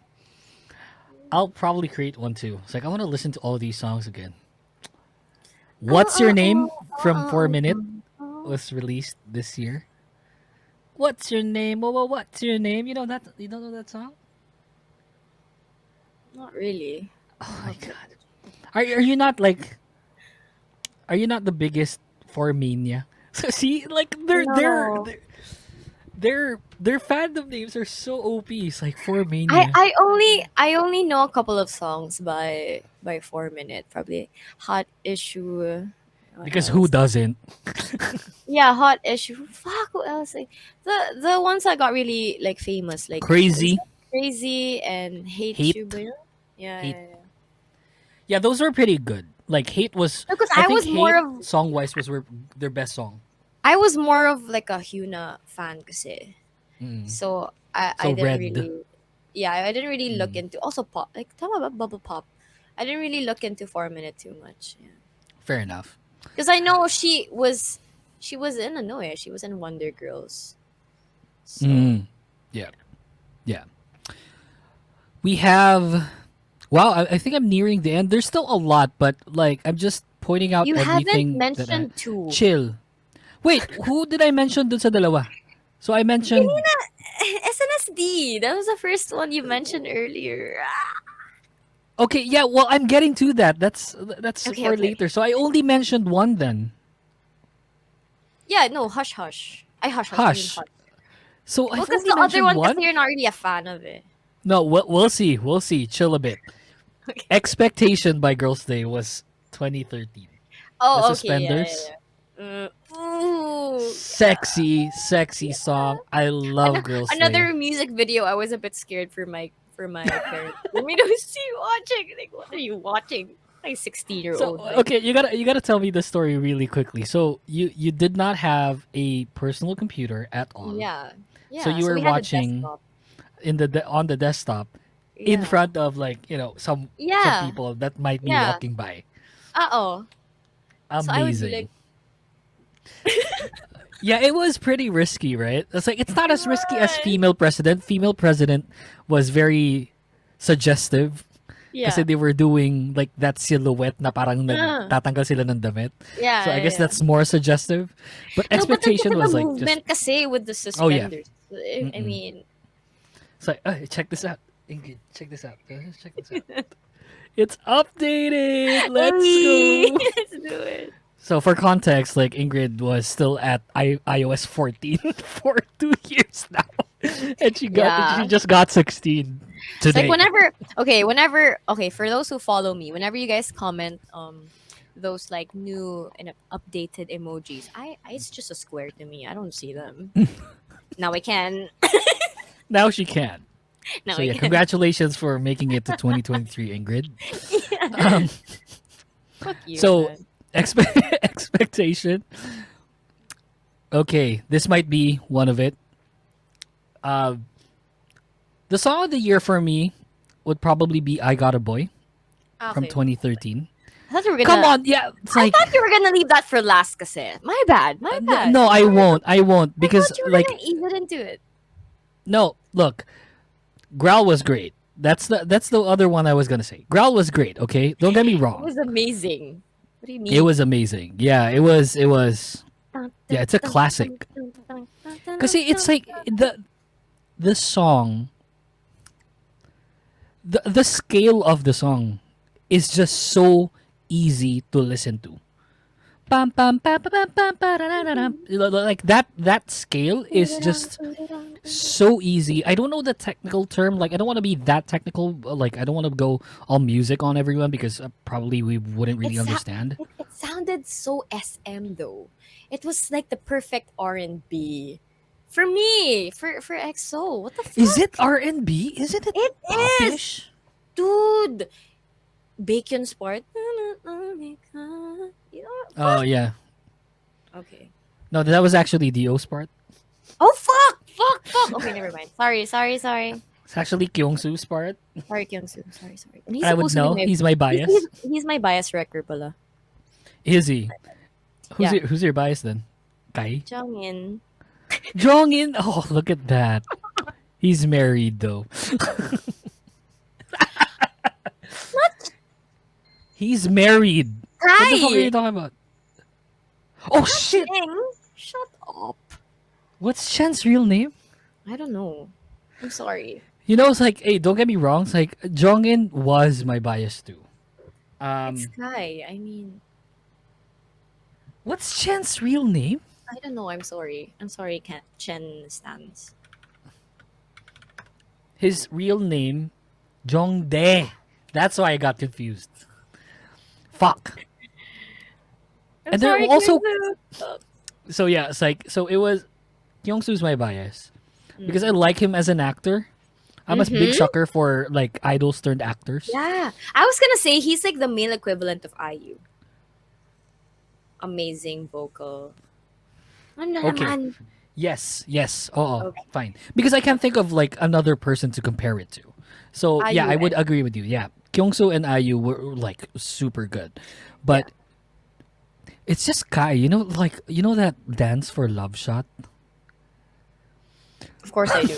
Speaker 1: I'll probably create one too. It's like I want to listen to all these songs again. What's Your Name from 4 Minute was released this year. What's your name? What's your name? You know that? You don't know that song?
Speaker 2: Not really.
Speaker 1: Oh my god. Are you not like? Are you not the biggest for mania? So see, like
Speaker 2: No.
Speaker 1: their fandom names are so OP. It's like for mania.
Speaker 2: I only know a couple of songs by 4 Minute, probably Hot Issue. What
Speaker 1: Because who
Speaker 2: else?
Speaker 1: doesn't?
Speaker 2: Yeah, Hot Issue. Fuck, who else? Like, the ones that got really like famous, like
Speaker 1: Crazy.
Speaker 2: Crazy and Hate
Speaker 1: Hate.
Speaker 2: You, but yeah.
Speaker 1: Hate. Yeah, those were pretty good. Like Hate was.
Speaker 2: Because
Speaker 1: I
Speaker 2: I
Speaker 1: think
Speaker 2: was more
Speaker 1: Hate,
Speaker 2: of
Speaker 1: song-wise was their best song.
Speaker 2: I was more of like a Hyuna fan kasi.
Speaker 1: Mm.
Speaker 2: So I
Speaker 1: So
Speaker 2: didn't
Speaker 1: Red.
Speaker 2: really I didn't really look
Speaker 1: Mm.
Speaker 2: into also pop like talk about bubble pop. I didn't really look into 4 Minute too much. Yeah.
Speaker 1: Fair enough.
Speaker 2: Because I know she was in Anoya. She was in Wonder Girls. So
Speaker 1: Mm. Yeah. Yeah. We have. Wow, I think I'm nearing the end. There's still a lot, but like I'm just pointing out
Speaker 2: you
Speaker 1: everything.
Speaker 2: haven't
Speaker 1: that I-
Speaker 2: mentioned two.
Speaker 1: Chill. Wait, who did I mention dun sa dalawa? So I mentioned.
Speaker 2: SNSD. That was the first one you mentioned earlier.
Speaker 1: Okay, yeah. Well, I'm getting to that. That's
Speaker 2: Okay,
Speaker 1: for
Speaker 2: okay.
Speaker 1: later. So I only mentioned one then.
Speaker 2: Yeah, no, Hush Hush. I Hush Hush.
Speaker 1: Hush.
Speaker 2: I mean,
Speaker 1: So
Speaker 2: Well,
Speaker 1: I've
Speaker 2: because
Speaker 1: only
Speaker 2: the other
Speaker 1: mentioned
Speaker 2: one,
Speaker 1: one.
Speaker 2: because you're not really a fan of it.
Speaker 1: No, we'll see. We'll see. Chill a bit.
Speaker 2: Okay.
Speaker 1: Expectation by Girls' Day was 2013.
Speaker 2: Oh,
Speaker 1: The
Speaker 2: okay.
Speaker 1: Suspenders.
Speaker 2: Ooh.
Speaker 1: Sexy song. I love Girls'
Speaker 2: Another
Speaker 1: Day.
Speaker 2: music video. I was a bit scared for my parents. For me to see watching. Like, what are you watching? Like 16-year-old.
Speaker 1: So okay, you gotta tell me the story really quickly. So you did not have a personal computer at all.
Speaker 2: Yeah. Yeah.
Speaker 1: So you were
Speaker 2: we had a
Speaker 1: watching
Speaker 2: desktop.
Speaker 1: on the desktop in
Speaker 2: Yeah.
Speaker 1: front of like some
Speaker 2: Yeah.
Speaker 1: people that might be
Speaker 2: Yeah.
Speaker 1: walking by.
Speaker 2: Oh. So I would be
Speaker 1: Amazing.
Speaker 2: like,
Speaker 1: Yeah, it was pretty risky, right? It's like it's not as risky as
Speaker 2: "What?"
Speaker 1: female president. Female president was very suggestive
Speaker 2: Yeah.
Speaker 1: kasi they were doing like that silhouette na parang
Speaker 2: Ah.
Speaker 1: nagtatanggal sila ng damit.
Speaker 2: Yeah.
Speaker 1: So I guess
Speaker 2: yeah.
Speaker 1: that's more suggestive. But
Speaker 2: No, but then look
Speaker 1: expectation
Speaker 2: at
Speaker 1: was
Speaker 2: the
Speaker 1: like
Speaker 2: movement
Speaker 1: just
Speaker 2: kasi with the
Speaker 1: Oh, yeah.
Speaker 2: suspenders. I
Speaker 1: Mm-mm.
Speaker 2: mean,
Speaker 1: it's like, check this out. Ingrid, check this out. Check this out. It's updated. Let's go.
Speaker 2: Let's do it.
Speaker 1: So for context, like Ingrid was still at iOS 14 for 2 years now, and she
Speaker 2: Yeah.
Speaker 1: just got 16
Speaker 2: It's
Speaker 1: today.
Speaker 2: like okay, for those who follow me, whenever you guys comment those like new and updated emojis, it's just a square to me. I don't see them. Now I can.
Speaker 1: Now she can.
Speaker 2: Now
Speaker 1: So
Speaker 2: I
Speaker 1: yeah,
Speaker 2: can.
Speaker 1: congratulations for making it to 2023, Ingrid. Um,
Speaker 2: Fuck you.
Speaker 1: so-
Speaker 2: man.
Speaker 1: expectation. Okay, this might be one of it. The song of the year for me would probably be "I Got a Boy" from
Speaker 2: Okay.
Speaker 1: 2013.
Speaker 2: I thought you were gonna.
Speaker 1: Come on, yeah, it's
Speaker 2: I
Speaker 1: like
Speaker 2: thought you were gonna leave that for last, kasi. My bad. My bad.
Speaker 1: no, I won't. I won't
Speaker 2: I
Speaker 1: because
Speaker 2: thought you were
Speaker 1: like
Speaker 2: gonna ease it into it.
Speaker 1: no, look, Growl was great. That's the other one I was gonna say. Growl was great. Okay, don't get me
Speaker 2: It
Speaker 1: wrong.
Speaker 2: was amazing. What do you mean?
Speaker 1: It was amazing. Yeah, it was. It was. Yeah, it's a classic. Because it's like the song, the scale of the song is just so easy to listen to. Pam, pam, pam, pam, pam, pam, pa-da-da-da-dum. Like that scale is just so easy. I don't know the technical term. Like I don't want to be that technical. Like I don't want to go all music on everyone because probably we wouldn't really
Speaker 2: It's
Speaker 1: understand.
Speaker 2: It sounded so SM though. It was like the perfect R&B for me, for EXO. What the fuck?
Speaker 1: Is it R&B? Isn't it?
Speaker 2: It is,
Speaker 1: pop-ish?
Speaker 2: dude. Bacon's part. You know,
Speaker 1: Oh yeah.
Speaker 2: okay.
Speaker 1: No, that was actually Dio's part.
Speaker 2: Oh fuck. Okay, never mind. Sorry.
Speaker 1: It's actually Kyungsu's part.
Speaker 2: Sorry, Kyungsu. Sorry. And he's
Speaker 1: I would
Speaker 2: supposed to be
Speaker 1: know.
Speaker 2: my-
Speaker 1: He's my bias.
Speaker 2: He's my bias wrecker, pala.
Speaker 1: Is he?
Speaker 2: Yeah.
Speaker 1: Who's your bias then? Kai?
Speaker 2: Jongin.
Speaker 1: Jongin. Oh, look at that. He's married though. He's married. What the fuck are you
Speaker 2: Kai.
Speaker 1: talking about? Oh shit!
Speaker 2: Dang. Shut up.
Speaker 1: What's Chen's real name?
Speaker 2: I don't know. I'm sorry.
Speaker 1: You know, it's like, hey, don't get me wrong. It's like Jongin was my bias too.
Speaker 2: It's Kai. I mean,
Speaker 1: What's Chen's real name?
Speaker 2: I don't know. I'm sorry. Chen stands.
Speaker 1: His real name, Jongdae. That's why I got confused. Fuck.
Speaker 2: I'm
Speaker 1: And they're
Speaker 2: sorry,
Speaker 1: also-
Speaker 2: Kyungsu.
Speaker 1: So yeah, it's like it was Kyungsu's my bias because I
Speaker 2: Mm.
Speaker 1: like him as an actor. I'm a big
Speaker 2: Mhm.
Speaker 1: sucker for like idols turned actors.
Speaker 2: Yeah, I was gonna say he's like the male equivalent of IU. Amazing vocal. Ano
Speaker 1: Okay.
Speaker 2: naman?
Speaker 1: Yes. Oh,
Speaker 2: Okay.
Speaker 1: fine. Because I can't think of like another person to compare it to. So yeah, I
Speaker 2: IU
Speaker 1: would agree with you. Yeah, Kyungsu and IU were like super good, but it's just Kai. You know, like that dance for Love Shot.
Speaker 2: Of course I do.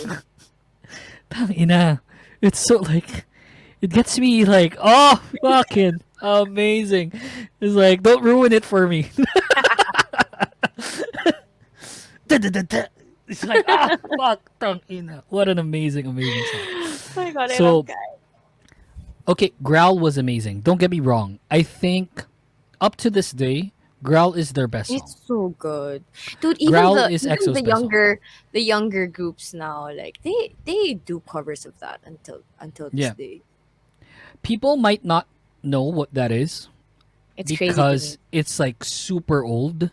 Speaker 1: Tangina. It's so like it gets me like, oh fucking amazing. It's like, don't ruin it for me. It's like, ah fuck tangina. What an amazing song.
Speaker 2: Oh my god, I
Speaker 1: So-
Speaker 2: love Kai.
Speaker 1: Okay, Growl was amazing. Don't get me wrong. I think up to this day, Growl is their best song.
Speaker 2: It's so good, dude. Even
Speaker 1: Growl
Speaker 2: the
Speaker 1: is
Speaker 2: even
Speaker 1: EXO's
Speaker 2: the
Speaker 1: best song.
Speaker 2: younger groups now, like they do covers of that until this
Speaker 1: Yeah.
Speaker 2: day.
Speaker 1: People might not know what that is
Speaker 2: It's crazy.
Speaker 1: because
Speaker 2: To
Speaker 1: it's like super old.
Speaker 2: me.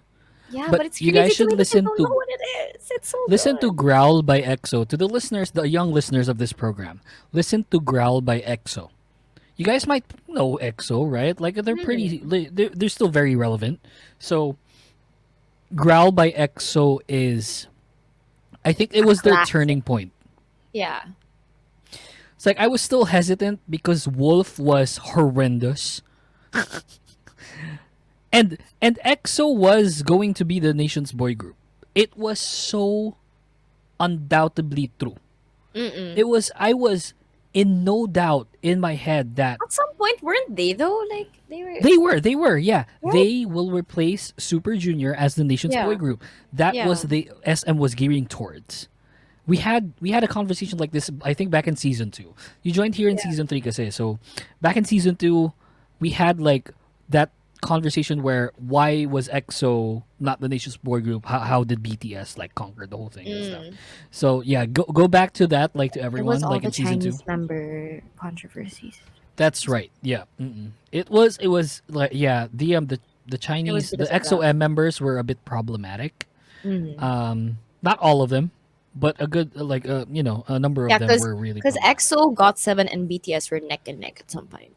Speaker 2: Yeah,
Speaker 1: but
Speaker 2: but it's
Speaker 1: you
Speaker 2: crazy
Speaker 1: guys
Speaker 2: to
Speaker 1: should
Speaker 2: me that
Speaker 1: listen
Speaker 2: they don't
Speaker 1: to-
Speaker 2: know what it is. It's so
Speaker 1: Listen to
Speaker 2: good.
Speaker 1: Growl by EXO. To the listeners, the young listeners of this program, listen to Growl by EXO. You guys might know EXO, right? Like they're pretty, they're still very relevant. So, Growl by EXO is, I think it was their
Speaker 2: Classic.
Speaker 1: turning point.
Speaker 2: Yeah.
Speaker 1: It's like I was still hesitant because Wolf was horrendous. And EXO was going to be the nation's boy group. It was so undoubtedly true.
Speaker 2: Mm-mm.
Speaker 1: I was in no doubt in my head that
Speaker 2: At some point, weren't they though? Like they were.
Speaker 1: they were, yeah.
Speaker 2: Right?
Speaker 1: They will replace Super Junior as the nation's
Speaker 2: Yeah.
Speaker 1: boy group. That
Speaker 2: Yeah.
Speaker 1: was the SM was gearing towards. We had a conversation like this, I think, back in season 2. You joined here in
Speaker 2: Yeah.
Speaker 1: season 3 kasi. So back in season 2, we had like that conversation where why was EXO not the nation's boy group? How did BTS like conquer the whole thing and stuff? So yeah, go back to that like to
Speaker 2: It
Speaker 1: everyone
Speaker 2: was all
Speaker 1: like
Speaker 2: the
Speaker 1: in season 2.
Speaker 2: Chinese member controversies.
Speaker 1: That's right. Yeah. It was like yeah, the Chinese the
Speaker 2: because of that.
Speaker 1: XOM members were a bit problematic.
Speaker 2: Mhm.
Speaker 1: Not all of them, but a good like a number of
Speaker 2: Yeah,
Speaker 1: them were really
Speaker 2: because
Speaker 1: problematic.
Speaker 2: EXO, GOT7, and BTS were neck and neck at some point.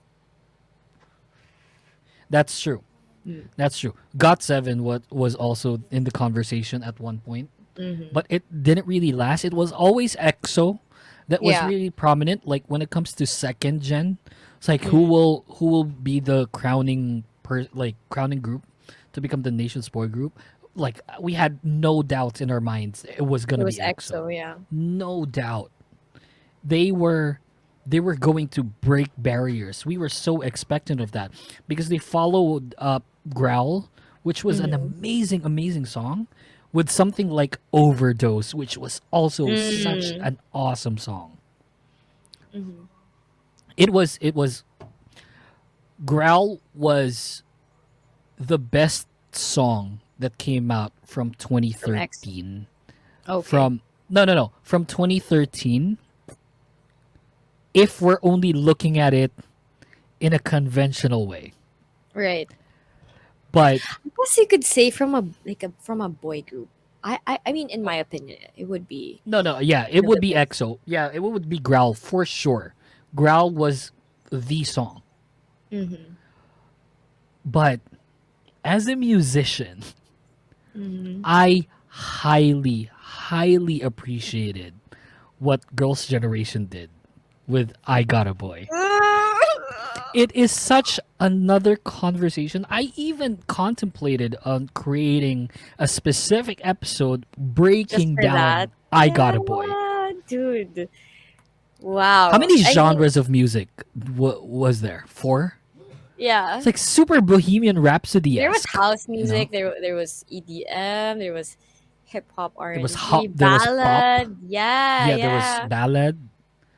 Speaker 1: That's true.
Speaker 2: Mm.
Speaker 1: That's true. GOT7 was also in the conversation at one point,
Speaker 2: Mhm.
Speaker 1: but it didn't really last. It was always EXO that was
Speaker 2: Yeah.
Speaker 1: really prominent. Like when it comes to second gen, it's like
Speaker 2: Mm.
Speaker 1: who will be the crowning group to become the nation's boy group. Like we had no doubts in our minds it was
Speaker 2: It
Speaker 1: gonna
Speaker 2: was
Speaker 1: be EXO.
Speaker 2: EXO, yeah.
Speaker 1: No doubt. They were going to break barriers. We were so expectant of that because they followed up Growl, which was an amazing song, with something like Overdose, which was also such an awesome song.
Speaker 2: Mhm.
Speaker 1: It was Growl was the best song that came out from 2013.
Speaker 2: Okay.
Speaker 1: From no from 2013, if we're only looking at it in a conventional way.
Speaker 2: Right.
Speaker 1: But
Speaker 2: I guess you could say from a boy group. I mean, in my opinion, it would be.
Speaker 1: no, yeah, it would be EXO. Yeah, it would be Growl for sure. Growl was the song.
Speaker 2: Mm-hmm.
Speaker 1: But as a musician,
Speaker 2: Mm-hmm.
Speaker 1: I highly appreciated what Girls' Generation did with I Got a Boy. It is such another conversation. I even contemplated on creating a specific episode breaking
Speaker 2: for
Speaker 1: down
Speaker 2: that?
Speaker 1: I Got a Boy.
Speaker 2: Yeah, dude. Wow.
Speaker 1: How many
Speaker 2: I mean,
Speaker 1: genres of music was there? 4?
Speaker 2: yeah.
Speaker 1: It's like super Bohemian Rhapsody.
Speaker 2: There was house music. There was EDM. There was hip hop R&B.
Speaker 1: was there was pop.
Speaker 2: ballad. Yeah,
Speaker 1: Yeah, there was ballad.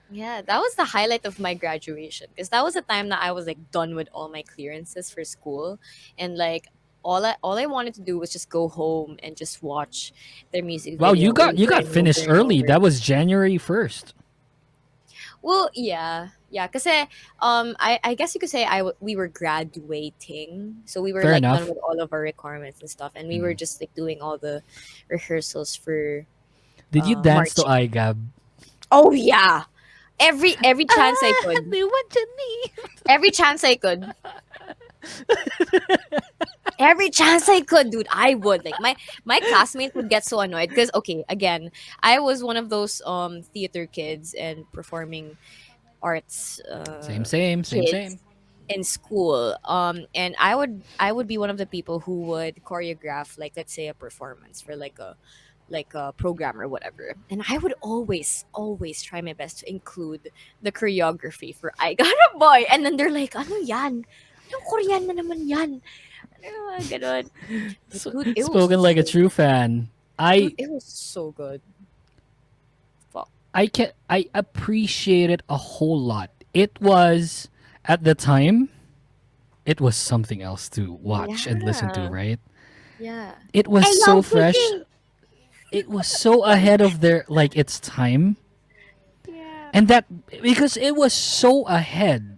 Speaker 2: Yeah, that was the highlight of my graduation because that was the time that I was like done with all my clearances for school, and like all I wanted to do was just go home and just watch their music.
Speaker 1: Wow, you
Speaker 2: video
Speaker 1: got
Speaker 2: over and
Speaker 1: finished
Speaker 2: over and
Speaker 1: early.
Speaker 2: over.
Speaker 1: That was January 1st.
Speaker 2: Well, yeah, because I guess you could say we were graduating, so we were
Speaker 1: Fair
Speaker 2: like
Speaker 1: enough.
Speaker 2: done with all of our requirements and stuff, and we were just like doing all the rehearsals for.
Speaker 1: Did you dance to
Speaker 2: marching.
Speaker 1: IGAB?
Speaker 2: Oh yeah, every chance I could.
Speaker 1: Do what you need.
Speaker 2: Every chance I could. Every chance I could, dude, I would. Like my classmates would get so annoyed because okay, again, I was one of those theater kids and performing arts
Speaker 1: Same.
Speaker 2: kids in school. And I would be one of the people who would choreograph like let's say a performance for like a program or whatever. And I would always try my best to include the choreography for I Got a Boy. And then they're like, ano yan? Anong Korean na naman yan? Ano, ganun. Dude, it was
Speaker 1: Spoken like a
Speaker 2: so-
Speaker 1: true fan.
Speaker 2: Dude, it was so good. Fuck.
Speaker 1: I appreciate it a whole lot. It was at the time, it was something else to watch and listen to,
Speaker 2: Yeah.
Speaker 1: right?
Speaker 2: Yeah.
Speaker 1: It was
Speaker 2: I
Speaker 1: so
Speaker 2: love
Speaker 1: fresh.
Speaker 2: cooking.
Speaker 1: It was so ahead of its time.
Speaker 2: Yeah.
Speaker 1: And that because it was so ahead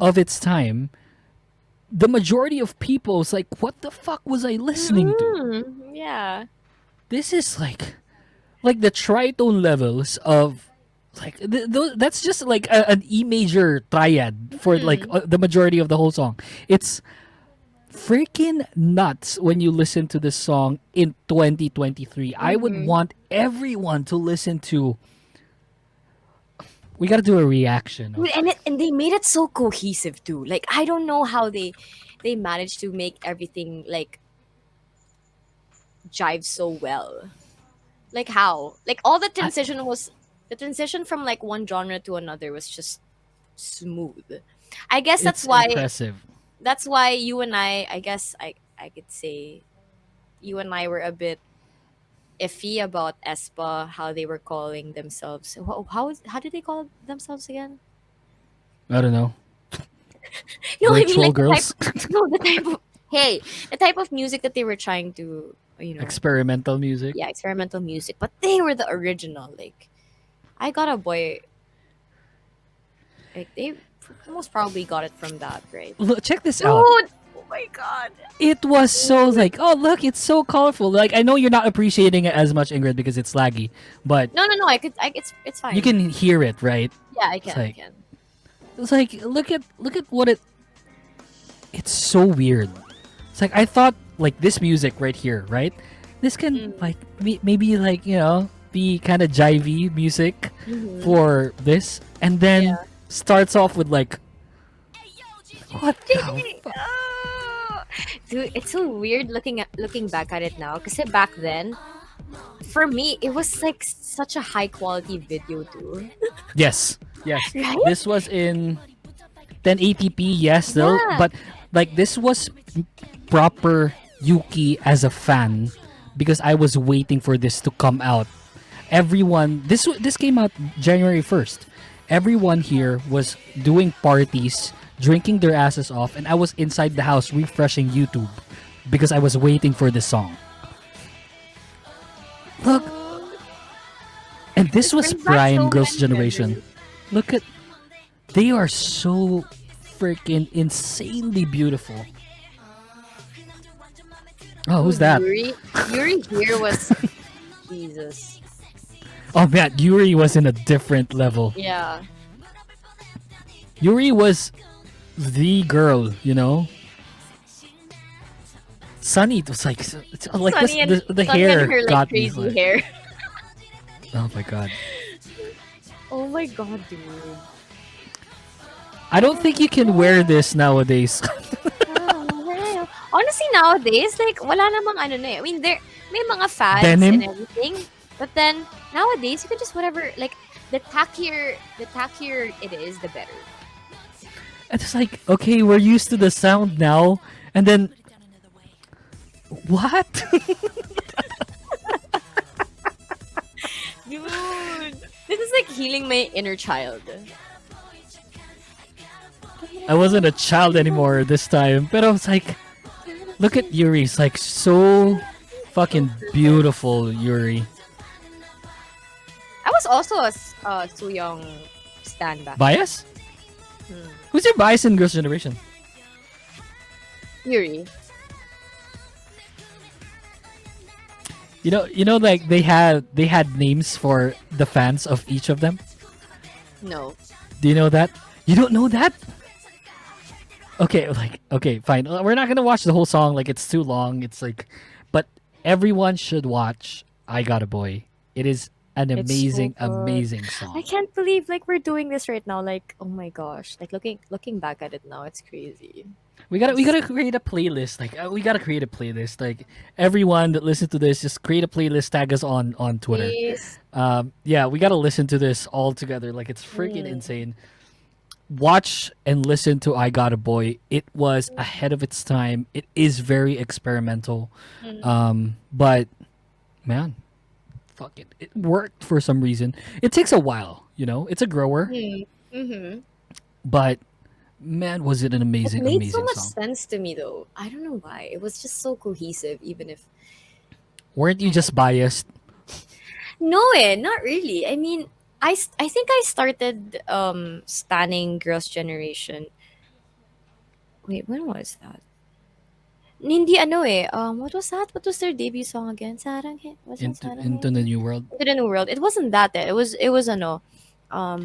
Speaker 1: of its time, the majority of people was like, what the fuck was I listening to?
Speaker 2: Yeah.
Speaker 1: This is like the tritone levels of like that's just like an E major triad for like the majority of the whole song. It's freaking nuts when you listen to this song in 2023. I would want everyone to listen to. We got to do a reaction.
Speaker 2: Dude, and they made it so cohesive too. Like I don't know how they they managed to make everything like jive so well. Like how? Like all the transition from like one genre to another was just smooth. I guess
Speaker 1: It's impressive.
Speaker 2: that's why you and I guess I could say you and I were a bit iffy about Espa, how they were calling themselves. How did they call themselves again?
Speaker 1: I don't know.
Speaker 2: No, I mean
Speaker 1: Virtual
Speaker 2: like
Speaker 1: girls,
Speaker 2: the type of hey, the type of music that they were trying to,
Speaker 1: experimental music.
Speaker 2: yeah, experimental music, but they were the original. Like I got a boy, like they most probably got it from that, right?
Speaker 1: Look, check this
Speaker 2: Dude,
Speaker 1: out.
Speaker 2: oh my god.
Speaker 1: It was so like, oh look, it's so colorful. Like I know you're not appreciating it as much, Ingrid, because it's laggy, but
Speaker 2: No. It's fine.
Speaker 1: you can hear it, right?
Speaker 2: Yeah, I can. I
Speaker 1: like-
Speaker 2: can.
Speaker 1: It's like look at what it's so weird. It's like I thought like this music right here, right? This can like maybe like be kind of jivey music
Speaker 2: Mhm.
Speaker 1: for this, and then
Speaker 2: Yeah.
Speaker 1: starts off with like what the fuck?
Speaker 2: Oh, dude, it's so weird looking back at it now. Because back then, for me, it was like such a high quality video, too.
Speaker 1: Yes,
Speaker 2: Right?
Speaker 1: this was in 1080p, yes, still,
Speaker 2: Yeah.
Speaker 1: but like this was proper Yuki as a fan because I was waiting for this to come out. Everyone, this came out January 1st. Everyone here was doing parties, drinking their asses off, and I was inside the house refreshing YouTube because I was waiting for this song. Look, and this was
Speaker 2: brings back
Speaker 1: prime
Speaker 2: so
Speaker 1: Girls'
Speaker 2: many
Speaker 1: Generation.
Speaker 2: memories.
Speaker 1: Look at, they are so freaking insanely beautiful. Oh, who's that?
Speaker 2: Yuri here was Jesus.
Speaker 1: Oh man, Yuri was in a different level.
Speaker 2: Yeah.
Speaker 1: Yuri was the girl, you know. Sunny, it was like it's like
Speaker 2: Sunny and,
Speaker 1: the
Speaker 2: Sunny
Speaker 1: hair
Speaker 2: and her like
Speaker 1: got me.
Speaker 2: crazy
Speaker 1: Like,
Speaker 2: hair.
Speaker 1: oh my god.
Speaker 2: Oh my god, dude.
Speaker 1: I don't think you can wear this nowadays.
Speaker 2: Honestly, nowadays, like, wala namang ano na eh. I mean, may mga fads
Speaker 1: Denim?
Speaker 2: and everything. But then, nowadays, you can just whatever, like, the tackier it is, the better.
Speaker 1: It's just like, okay, we're used to the sound now, and then what?
Speaker 2: Dude, this is like healing my inner child.
Speaker 1: I wasn't a child anymore this time, but I was like, look at Yuri. It's like so fucking beautiful, Yuri.
Speaker 2: I was also a Sooyoung stan back.
Speaker 1: Bias?
Speaker 2: Hmm.
Speaker 1: Who's your bias in Girls' Generation?
Speaker 2: Yuri.
Speaker 1: You know, like they had names for the fans of each of them.
Speaker 2: No.
Speaker 1: Do you know that? You don't know that? Okay, okay, fine. We're not gonna watch the whole song. Like it's too long. It's like, but everyone should watch "I Got a Boy." It is an
Speaker 2: It's so
Speaker 1: amazing,
Speaker 2: good.
Speaker 1: amazing
Speaker 2: I
Speaker 1: song.
Speaker 2: can't believe like we're doing this right now. Like, oh my gosh. Like looking back at it now, it's crazy.
Speaker 1: We gotta create a playlist. Like we gotta create a playlist. Like everyone that listens to this, just create a playlist. Tag us on Twitter.
Speaker 2: Please.
Speaker 1: Yeah, we gotta listen to this all together. Like it's freaking
Speaker 2: Mm.
Speaker 1: insane. Watch and listen to "I Got a Boy." It was ahead of its time. It is very experimental, but man, fuck it, it worked for some reason. It takes a while, you know. It's a grower,
Speaker 2: Mm-hmm.
Speaker 1: but man, was it an
Speaker 2: It
Speaker 1: amazing,
Speaker 2: made
Speaker 1: amazing
Speaker 2: so much
Speaker 1: song.
Speaker 2: sense to me though. I don't know why. It was just so cohesive, even if
Speaker 1: Weren't you just biased?
Speaker 2: no, not really. I mean, I think I started stanning Girls' Generation. Wait, when was that? Hindi ano eh. What was that? What was their debut song again? Saranghe? Was it
Speaker 1: Into
Speaker 2: Saranghe?
Speaker 1: the new world.
Speaker 2: Into the New World. It wasn't that. It was ano.
Speaker 1: Oh,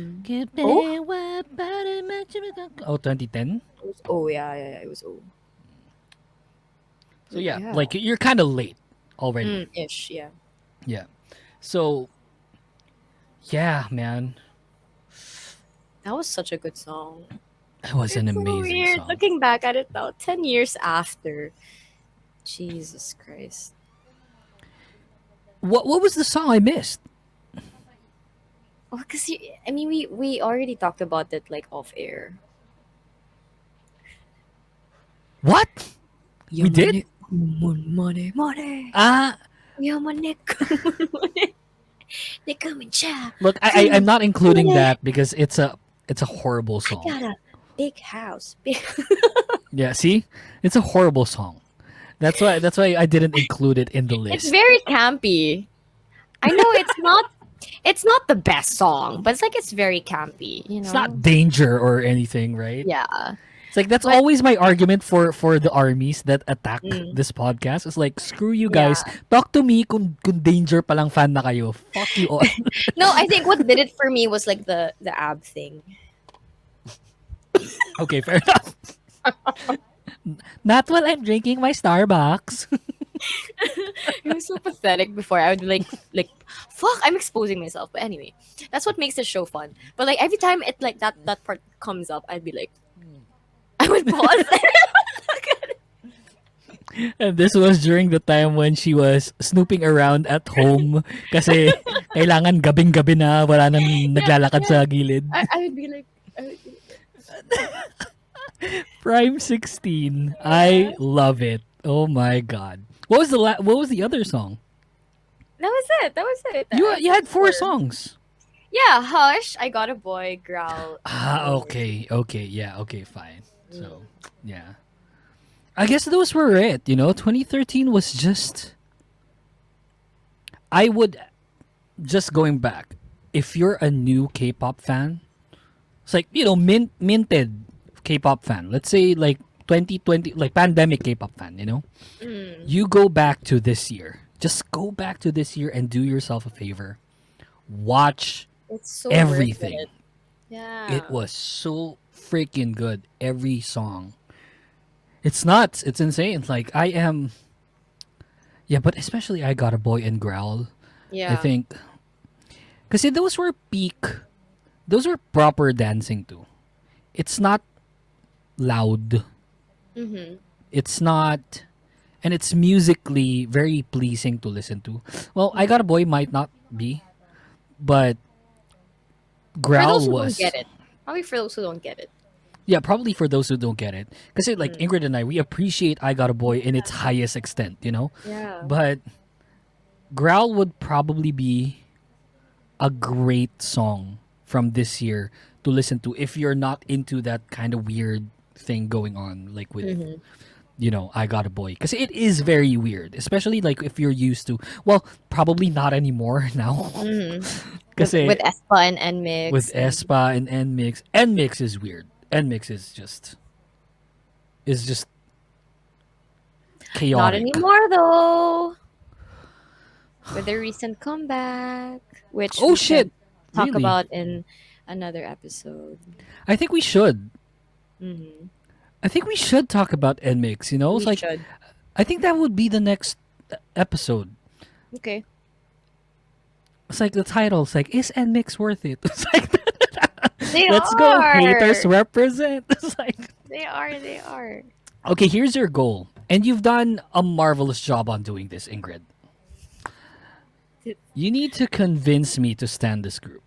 Speaker 1: 2010.
Speaker 2: It was yeah. It was
Speaker 1: So yeah,
Speaker 2: Yeah.
Speaker 1: like you're kind of late already.
Speaker 2: ish, yeah.
Speaker 1: Yeah. So yeah, man.
Speaker 2: That was such a good song.
Speaker 1: It was an
Speaker 2: It's so
Speaker 1: amazing
Speaker 2: weird
Speaker 1: song.
Speaker 2: looking back at it now, 10 years after. Jesus Christ.
Speaker 1: What was the song I missed?
Speaker 2: Oh, because I mean, we already talked about it like off air.
Speaker 1: What? We did?
Speaker 2: Money, money.
Speaker 1: Ah,
Speaker 2: Yaman money. They come in chat.
Speaker 1: look, I'm not including that because it's a horrible
Speaker 2: I
Speaker 1: song.
Speaker 2: got a big house. Big.
Speaker 1: Yeah, see, it's a horrible song. That's why I didn't include it in the
Speaker 2: It's
Speaker 1: list.
Speaker 2: very campy. I know it's not the best song, but it's very campy, you know.
Speaker 1: It's not danger or anything, right?
Speaker 2: Yeah.
Speaker 1: It's like that's
Speaker 2: But-
Speaker 1: always my argument for the armies that attack
Speaker 2: Mm.
Speaker 1: this podcast. It's like screw you guys. Talk to me kung danger palang fan na kayo. Fuck you all.
Speaker 2: No, I think what did it for me was like the ab thing.
Speaker 1: Okay, fair enough. Not while I'm drinking my Starbucks.
Speaker 2: It was so pathetic before. I would be like, fuck, I'm exposing myself. But anyway, that's what makes the show fun. But like every time it like that part comes up, I'd be like, I would pause.
Speaker 1: And this was during the time when she was snooping around at home kasi kailangan gabing-gabi na wala nang naglalakad sa gilid.
Speaker 2: I would be like,
Speaker 1: Prime 16. I love it. Oh my god. What was the other song?
Speaker 2: that was it. That was it.
Speaker 1: You had four songs.
Speaker 2: Yeah, Hush, I Got a Boy, Growl.
Speaker 1: Okay. Yeah, okay, fine. So, yeah. I guess those were it, 2013 was just I would just going back. If you're a new K-pop fan, it's like, minted K-pop fan. Let's say like 2020, like pandemic K-pop fan, You go back to this year. Just go back to this year and do yourself a favor. Watch
Speaker 2: It's so
Speaker 1: everything.
Speaker 2: worth it. Yeah.
Speaker 1: It was so freaking good. Every song. It's nuts. It's insane. Like I am. Yeah, but especially I Got a Boy and Growl.
Speaker 2: Yeah.
Speaker 1: I think. Because those were peak. Those were proper dancing too. It's not loud.
Speaker 2: Mm-hmm.
Speaker 1: It's not. And it's musically very pleasing to listen to. Well, I Got a Boy might not be. But
Speaker 2: For
Speaker 1: Growl
Speaker 2: those who
Speaker 1: was.
Speaker 2: don't get it. Probably for those who don't get it.
Speaker 1: Yeah, probably for those who don't get it. Because like Ingrid and I, we appreciate I Got a Boy in its highest extent,
Speaker 2: Yeah.
Speaker 1: But Growl would probably be a great song from this year to listen to if you're not into that kind of weird thing going on, like with, I Got a Boy. Because it is very weird, especially like if you're used to, well, probably not anymore now. Kasi
Speaker 2: with Espa and Nmix.
Speaker 1: with Espa and Nmix. Nmix is weird. Nmix is just chaotic.
Speaker 2: Not anymore though. With their recent comeback, which
Speaker 1: Oh
Speaker 2: we
Speaker 1: shit!
Speaker 2: can talk
Speaker 1: Really?
Speaker 2: about in another episode.
Speaker 1: I think we should.
Speaker 2: Mm-hmm.
Speaker 1: I think we should talk about Nmix. It's
Speaker 2: We
Speaker 1: like
Speaker 2: should.
Speaker 1: I think that would be the next episode.
Speaker 2: Okay.
Speaker 1: It's like the title. It's like, is Nmix worth it? It's like,
Speaker 2: They
Speaker 1: let's
Speaker 2: are.
Speaker 1: go, haters represent. It's like,
Speaker 2: They are. They are.
Speaker 1: okay, here's your goal, and you've done a marvelous job on doing this, Ingrid. You need to convince me to stand this group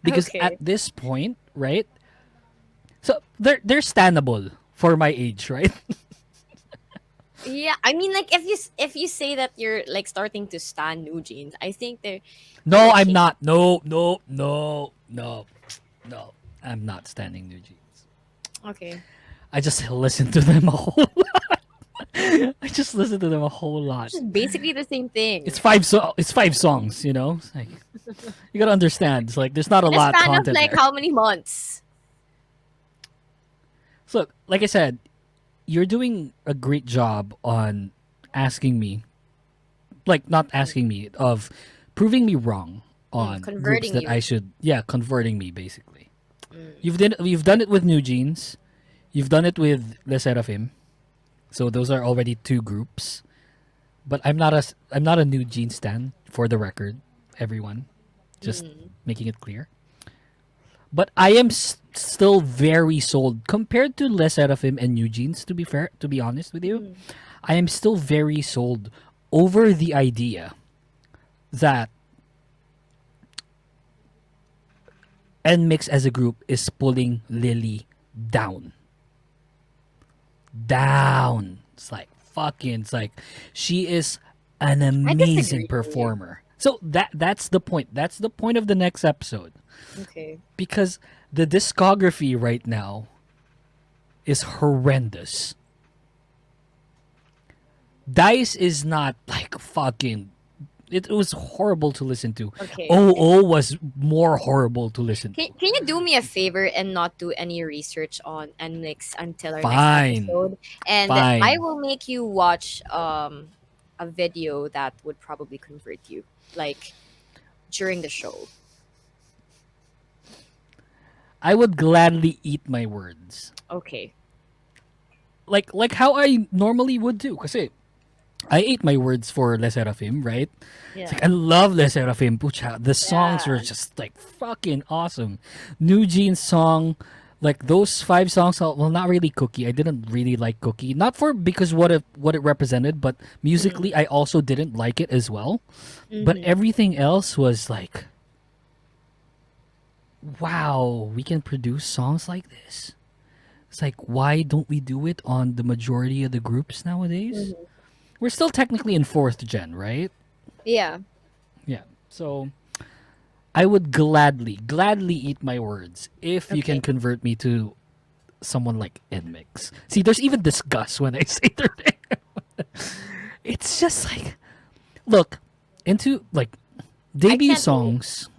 Speaker 1: because
Speaker 2: Okay.
Speaker 1: at this point, right? So they're standable for my age, right?
Speaker 2: Yeah, I mean, like if you say that you're like starting to stan New Jeans, I think they're
Speaker 1: No,
Speaker 2: Okay.
Speaker 1: I'm not. No. I'm not standing New Jeans.
Speaker 2: okay.
Speaker 1: I just listen to them a whole lot. I just listen to them a whole lot.
Speaker 2: It's just basically the same thing.
Speaker 1: It's five songs, It's like you gotta understand. It's like there's not a
Speaker 2: in a
Speaker 1: lot of
Speaker 2: span of
Speaker 1: content
Speaker 2: like
Speaker 1: there.
Speaker 2: how many months?
Speaker 1: So, like I said, you're doing a great job on asking me, like not asking me, of proving me wrong on groups
Speaker 2: converting
Speaker 1: that
Speaker 2: you.
Speaker 1: I should, converting me basically. You've done it with New Jeans, you've done it with Le Seraphim, so those are already two groups. But I'm not a New Jeans stan, for the record, everyone, just making it clear. But I am still very sold compared to Les Seraphim and Eugene's. To be fair, to be honest with you, I am still very sold over the idea that NMIX as a group is pulling Lily down. Down. It's like fucking. It's like she is an amazing
Speaker 2: disagree.
Speaker 1: performer. So that's the point. That's the point of the next episode.
Speaker 2: Okay.
Speaker 1: Because the discography right now is horrendous. Dice is not like fucking. It was horrible to listen to.
Speaker 2: Okay.
Speaker 1: OO was more horrible to listen to.
Speaker 2: Can you do me a favor and not do any research on NMIX until our
Speaker 1: Fine.
Speaker 2: next episode? And
Speaker 1: Fine.
Speaker 2: I will make you watch a video that would probably convert you, like during the show.
Speaker 1: I would gladly eat my words.
Speaker 2: Okay.
Speaker 1: Like how I normally would do. Kasi I ate my words for Les Seraphim, right?
Speaker 2: Yeah.
Speaker 1: It's like, I love Les Seraphim. Pucha, the songs were
Speaker 2: Yeah.
Speaker 1: just like fucking awesome. New Jeans song, like those 5 songs. Well, not really Cookie. I didn't really like Cookie. Not for because what it represented, but musically, I also didn't like it as well. But everything else was like, wow, we can produce songs like this. It's like, why don't we do it on the majority of the groups nowadays? We're still technically in 4th gen, right?
Speaker 2: Yeah.
Speaker 1: Yeah. So I would gladly eat my words if you can
Speaker 2: Okay.
Speaker 1: convert me to someone like NMIX. See, there's even disgust when I say their name. It's just like, look, into like debut
Speaker 2: can't-
Speaker 1: songs.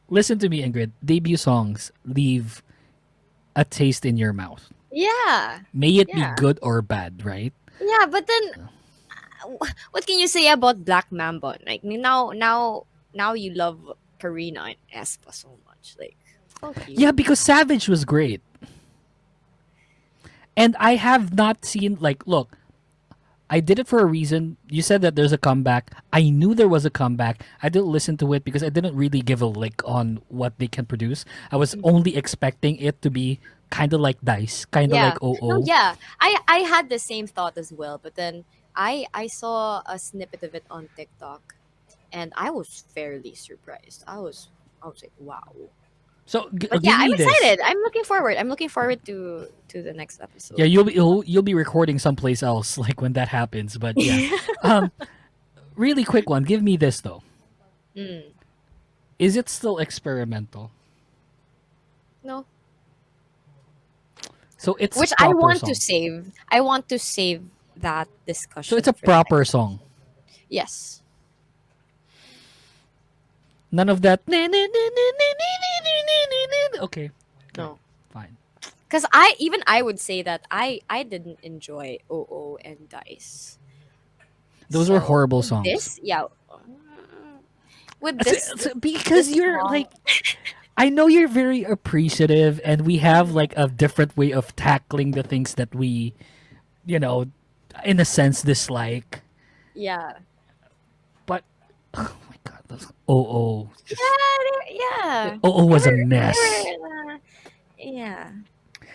Speaker 1: Listen to me, Ingrid. Debut songs leave a taste in your mouth.
Speaker 2: Yeah.
Speaker 1: May it be
Speaker 2: Yeah.
Speaker 1: good or bad, right?
Speaker 2: Yeah, but then what can you say about Black Mamba? Like now you love Karina and Espa so much. Like fuck you.
Speaker 1: Yeah, because Savage was great. And I have not seen, like, look, I did it for a reason. You said that there's a comeback. I knew there was a comeback. I didn't listen to it because I didn't really give a lick on what they can produce. I was only expecting it to be kind of like Dice, kind of
Speaker 2: Yeah.
Speaker 1: like OO.
Speaker 2: No, yeah. I had the same thought as well, but then I saw a snippet of it on TikTok and I was fairly surprised. I was like, wow.
Speaker 1: So
Speaker 2: But
Speaker 1: give
Speaker 2: yeah,
Speaker 1: me
Speaker 2: I'm
Speaker 1: this.
Speaker 2: excited. I'm looking forward. I'm looking forward to the next episode.
Speaker 1: Yeah, you'll be recording someplace else like when that happens. But yeah, really quick one. Give me this though.
Speaker 2: Mm.
Speaker 1: Is it still experimental?
Speaker 2: No.
Speaker 1: So it's
Speaker 2: Which
Speaker 1: a
Speaker 2: I
Speaker 1: proper
Speaker 2: want
Speaker 1: song.
Speaker 2: to save. I want to save that discussion.
Speaker 1: So it's a
Speaker 2: for the
Speaker 1: proper song.
Speaker 2: Yes.
Speaker 1: None of that. Okay.
Speaker 2: No.
Speaker 1: Fine.
Speaker 2: Because I would say that I didn't enjoy OO and Dice.
Speaker 1: Those were
Speaker 2: So,
Speaker 1: horrible
Speaker 2: with
Speaker 1: songs.
Speaker 2: This, yeah. With this,
Speaker 1: Because
Speaker 2: this
Speaker 1: you're
Speaker 2: song-
Speaker 1: like, I know you're very appreciative, and we have like a different way of tackling the things that we, in a sense, dislike.
Speaker 2: yeah,
Speaker 1: But oh my god, those OO. Just,
Speaker 2: yeah.
Speaker 1: OO was a
Speaker 2: They were-
Speaker 1: mess.
Speaker 2: they were, yeah.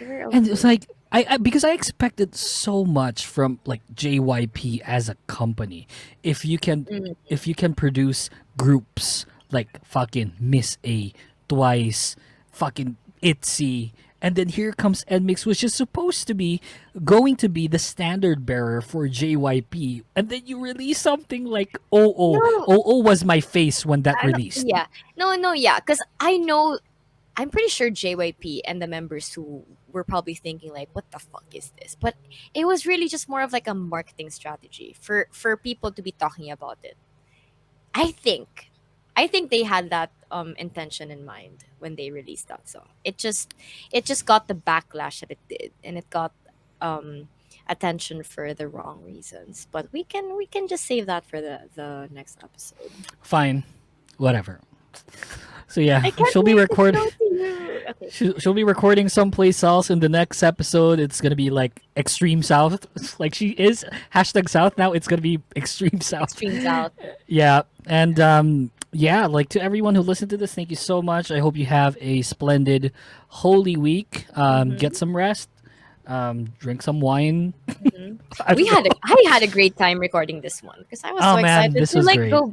Speaker 2: They were
Speaker 1: And it's
Speaker 2: okay.
Speaker 1: like I because I expected so much from like JYP as a company. If you can produce groups like fucking Miss A, Twice, fucking ITZY, and then here comes NMIX, which is supposed to be going to be the standard bearer for JYP, and then you release something like OO.
Speaker 2: No.
Speaker 1: OO was my face when that
Speaker 2: I don't-
Speaker 1: released.
Speaker 2: Yeah. No, yeah. Because I'm pretty sure JYP and the members who were probably thinking like, what the fuck is this? But it was really just more of like a marketing strategy for people to be talking about it. I think they had that intention in mind when they released that song. It just got the backlash that it did, and it got attention for the wrong reasons. But we can just save that for the next episode.
Speaker 1: Fine, whatever. So yeah,
Speaker 2: I can't
Speaker 1: she'll be
Speaker 2: wait to
Speaker 1: recording.
Speaker 2: show to you. Okay.
Speaker 1: She'll be recording someplace else in the next episode. It's gonna be like Extreme South, like she is #South now. It's gonna be Extreme South.
Speaker 2: Streams out.
Speaker 1: Yeah, and yeah, like to everyone who listened to this, thank you so much. I hope you have a splendid Holy Week. Get some rest. Drink some wine. I don't know.
Speaker 2: I had a great time recording this one because I was
Speaker 1: Oh,
Speaker 2: so
Speaker 1: man,
Speaker 2: excited
Speaker 1: this
Speaker 2: to
Speaker 1: was
Speaker 2: like
Speaker 1: great.
Speaker 2: go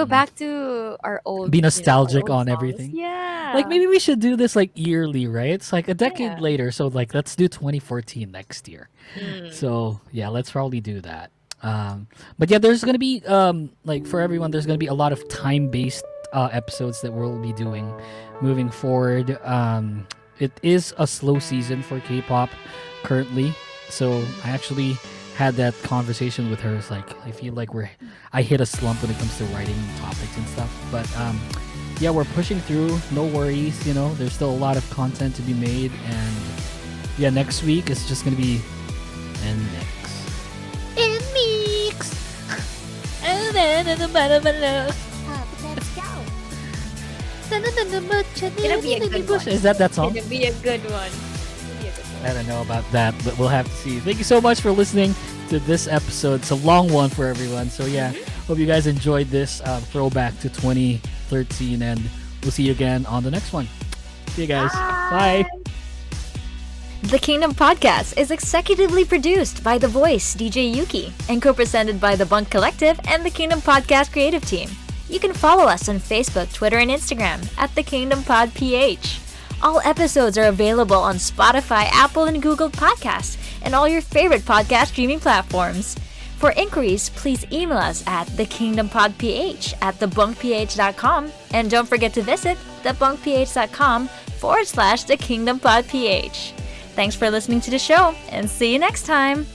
Speaker 2: back to our old,
Speaker 1: Be
Speaker 2: you know, our
Speaker 1: nostalgic
Speaker 2: old
Speaker 1: on
Speaker 2: songs.
Speaker 1: everything.
Speaker 2: Yeah.
Speaker 1: Like maybe we should do this like yearly, right? It's like a decade
Speaker 2: Yeah.
Speaker 1: later, so like let's do 2014 next year.
Speaker 2: Mm.
Speaker 1: So yeah, let's probably do that. But yeah, there's gonna be like for everyone, there's gonna be a lot of time-based episodes that we'll be doing moving forward. It is a slow season for K-pop currently, so I actually had that conversation with her. It's like I feel like I hit a slump when it comes to writing topics and stuff. But yeah, we're pushing through. No worries. You know, there's still a lot of content to be made, and yeah, next week is just gonna be and
Speaker 2: Gonna be a good one.
Speaker 1: Is that song?
Speaker 2: Gonna be a good one. Gonna be a good one.
Speaker 1: I don't know about that, but we'll have to see. Thank you so much for listening to this episode. It's a long one for everyone. So yeah, hope you guys enjoyed this throwback to 2013, and we'll see you again on the next one. See you guys. Bye.
Speaker 6: The Kingdom Podcast is executively produced by The Voice, DJ Yuki, and co-presented by The Bunk Collective and the Kingdom Podcast creative team. You can follow us on Facebook, Twitter, and Instagram at The Kingdom Pod PH. All episodes are available on Spotify, Apple, and Google Podcasts, and all your favorite podcast streaming platforms. For inquiries, please email us at thekingdompodph@thebunkph.com, and don't forget to visit thebunkph.com/thekingdompodph. Thanks for listening to the show, and see you next time!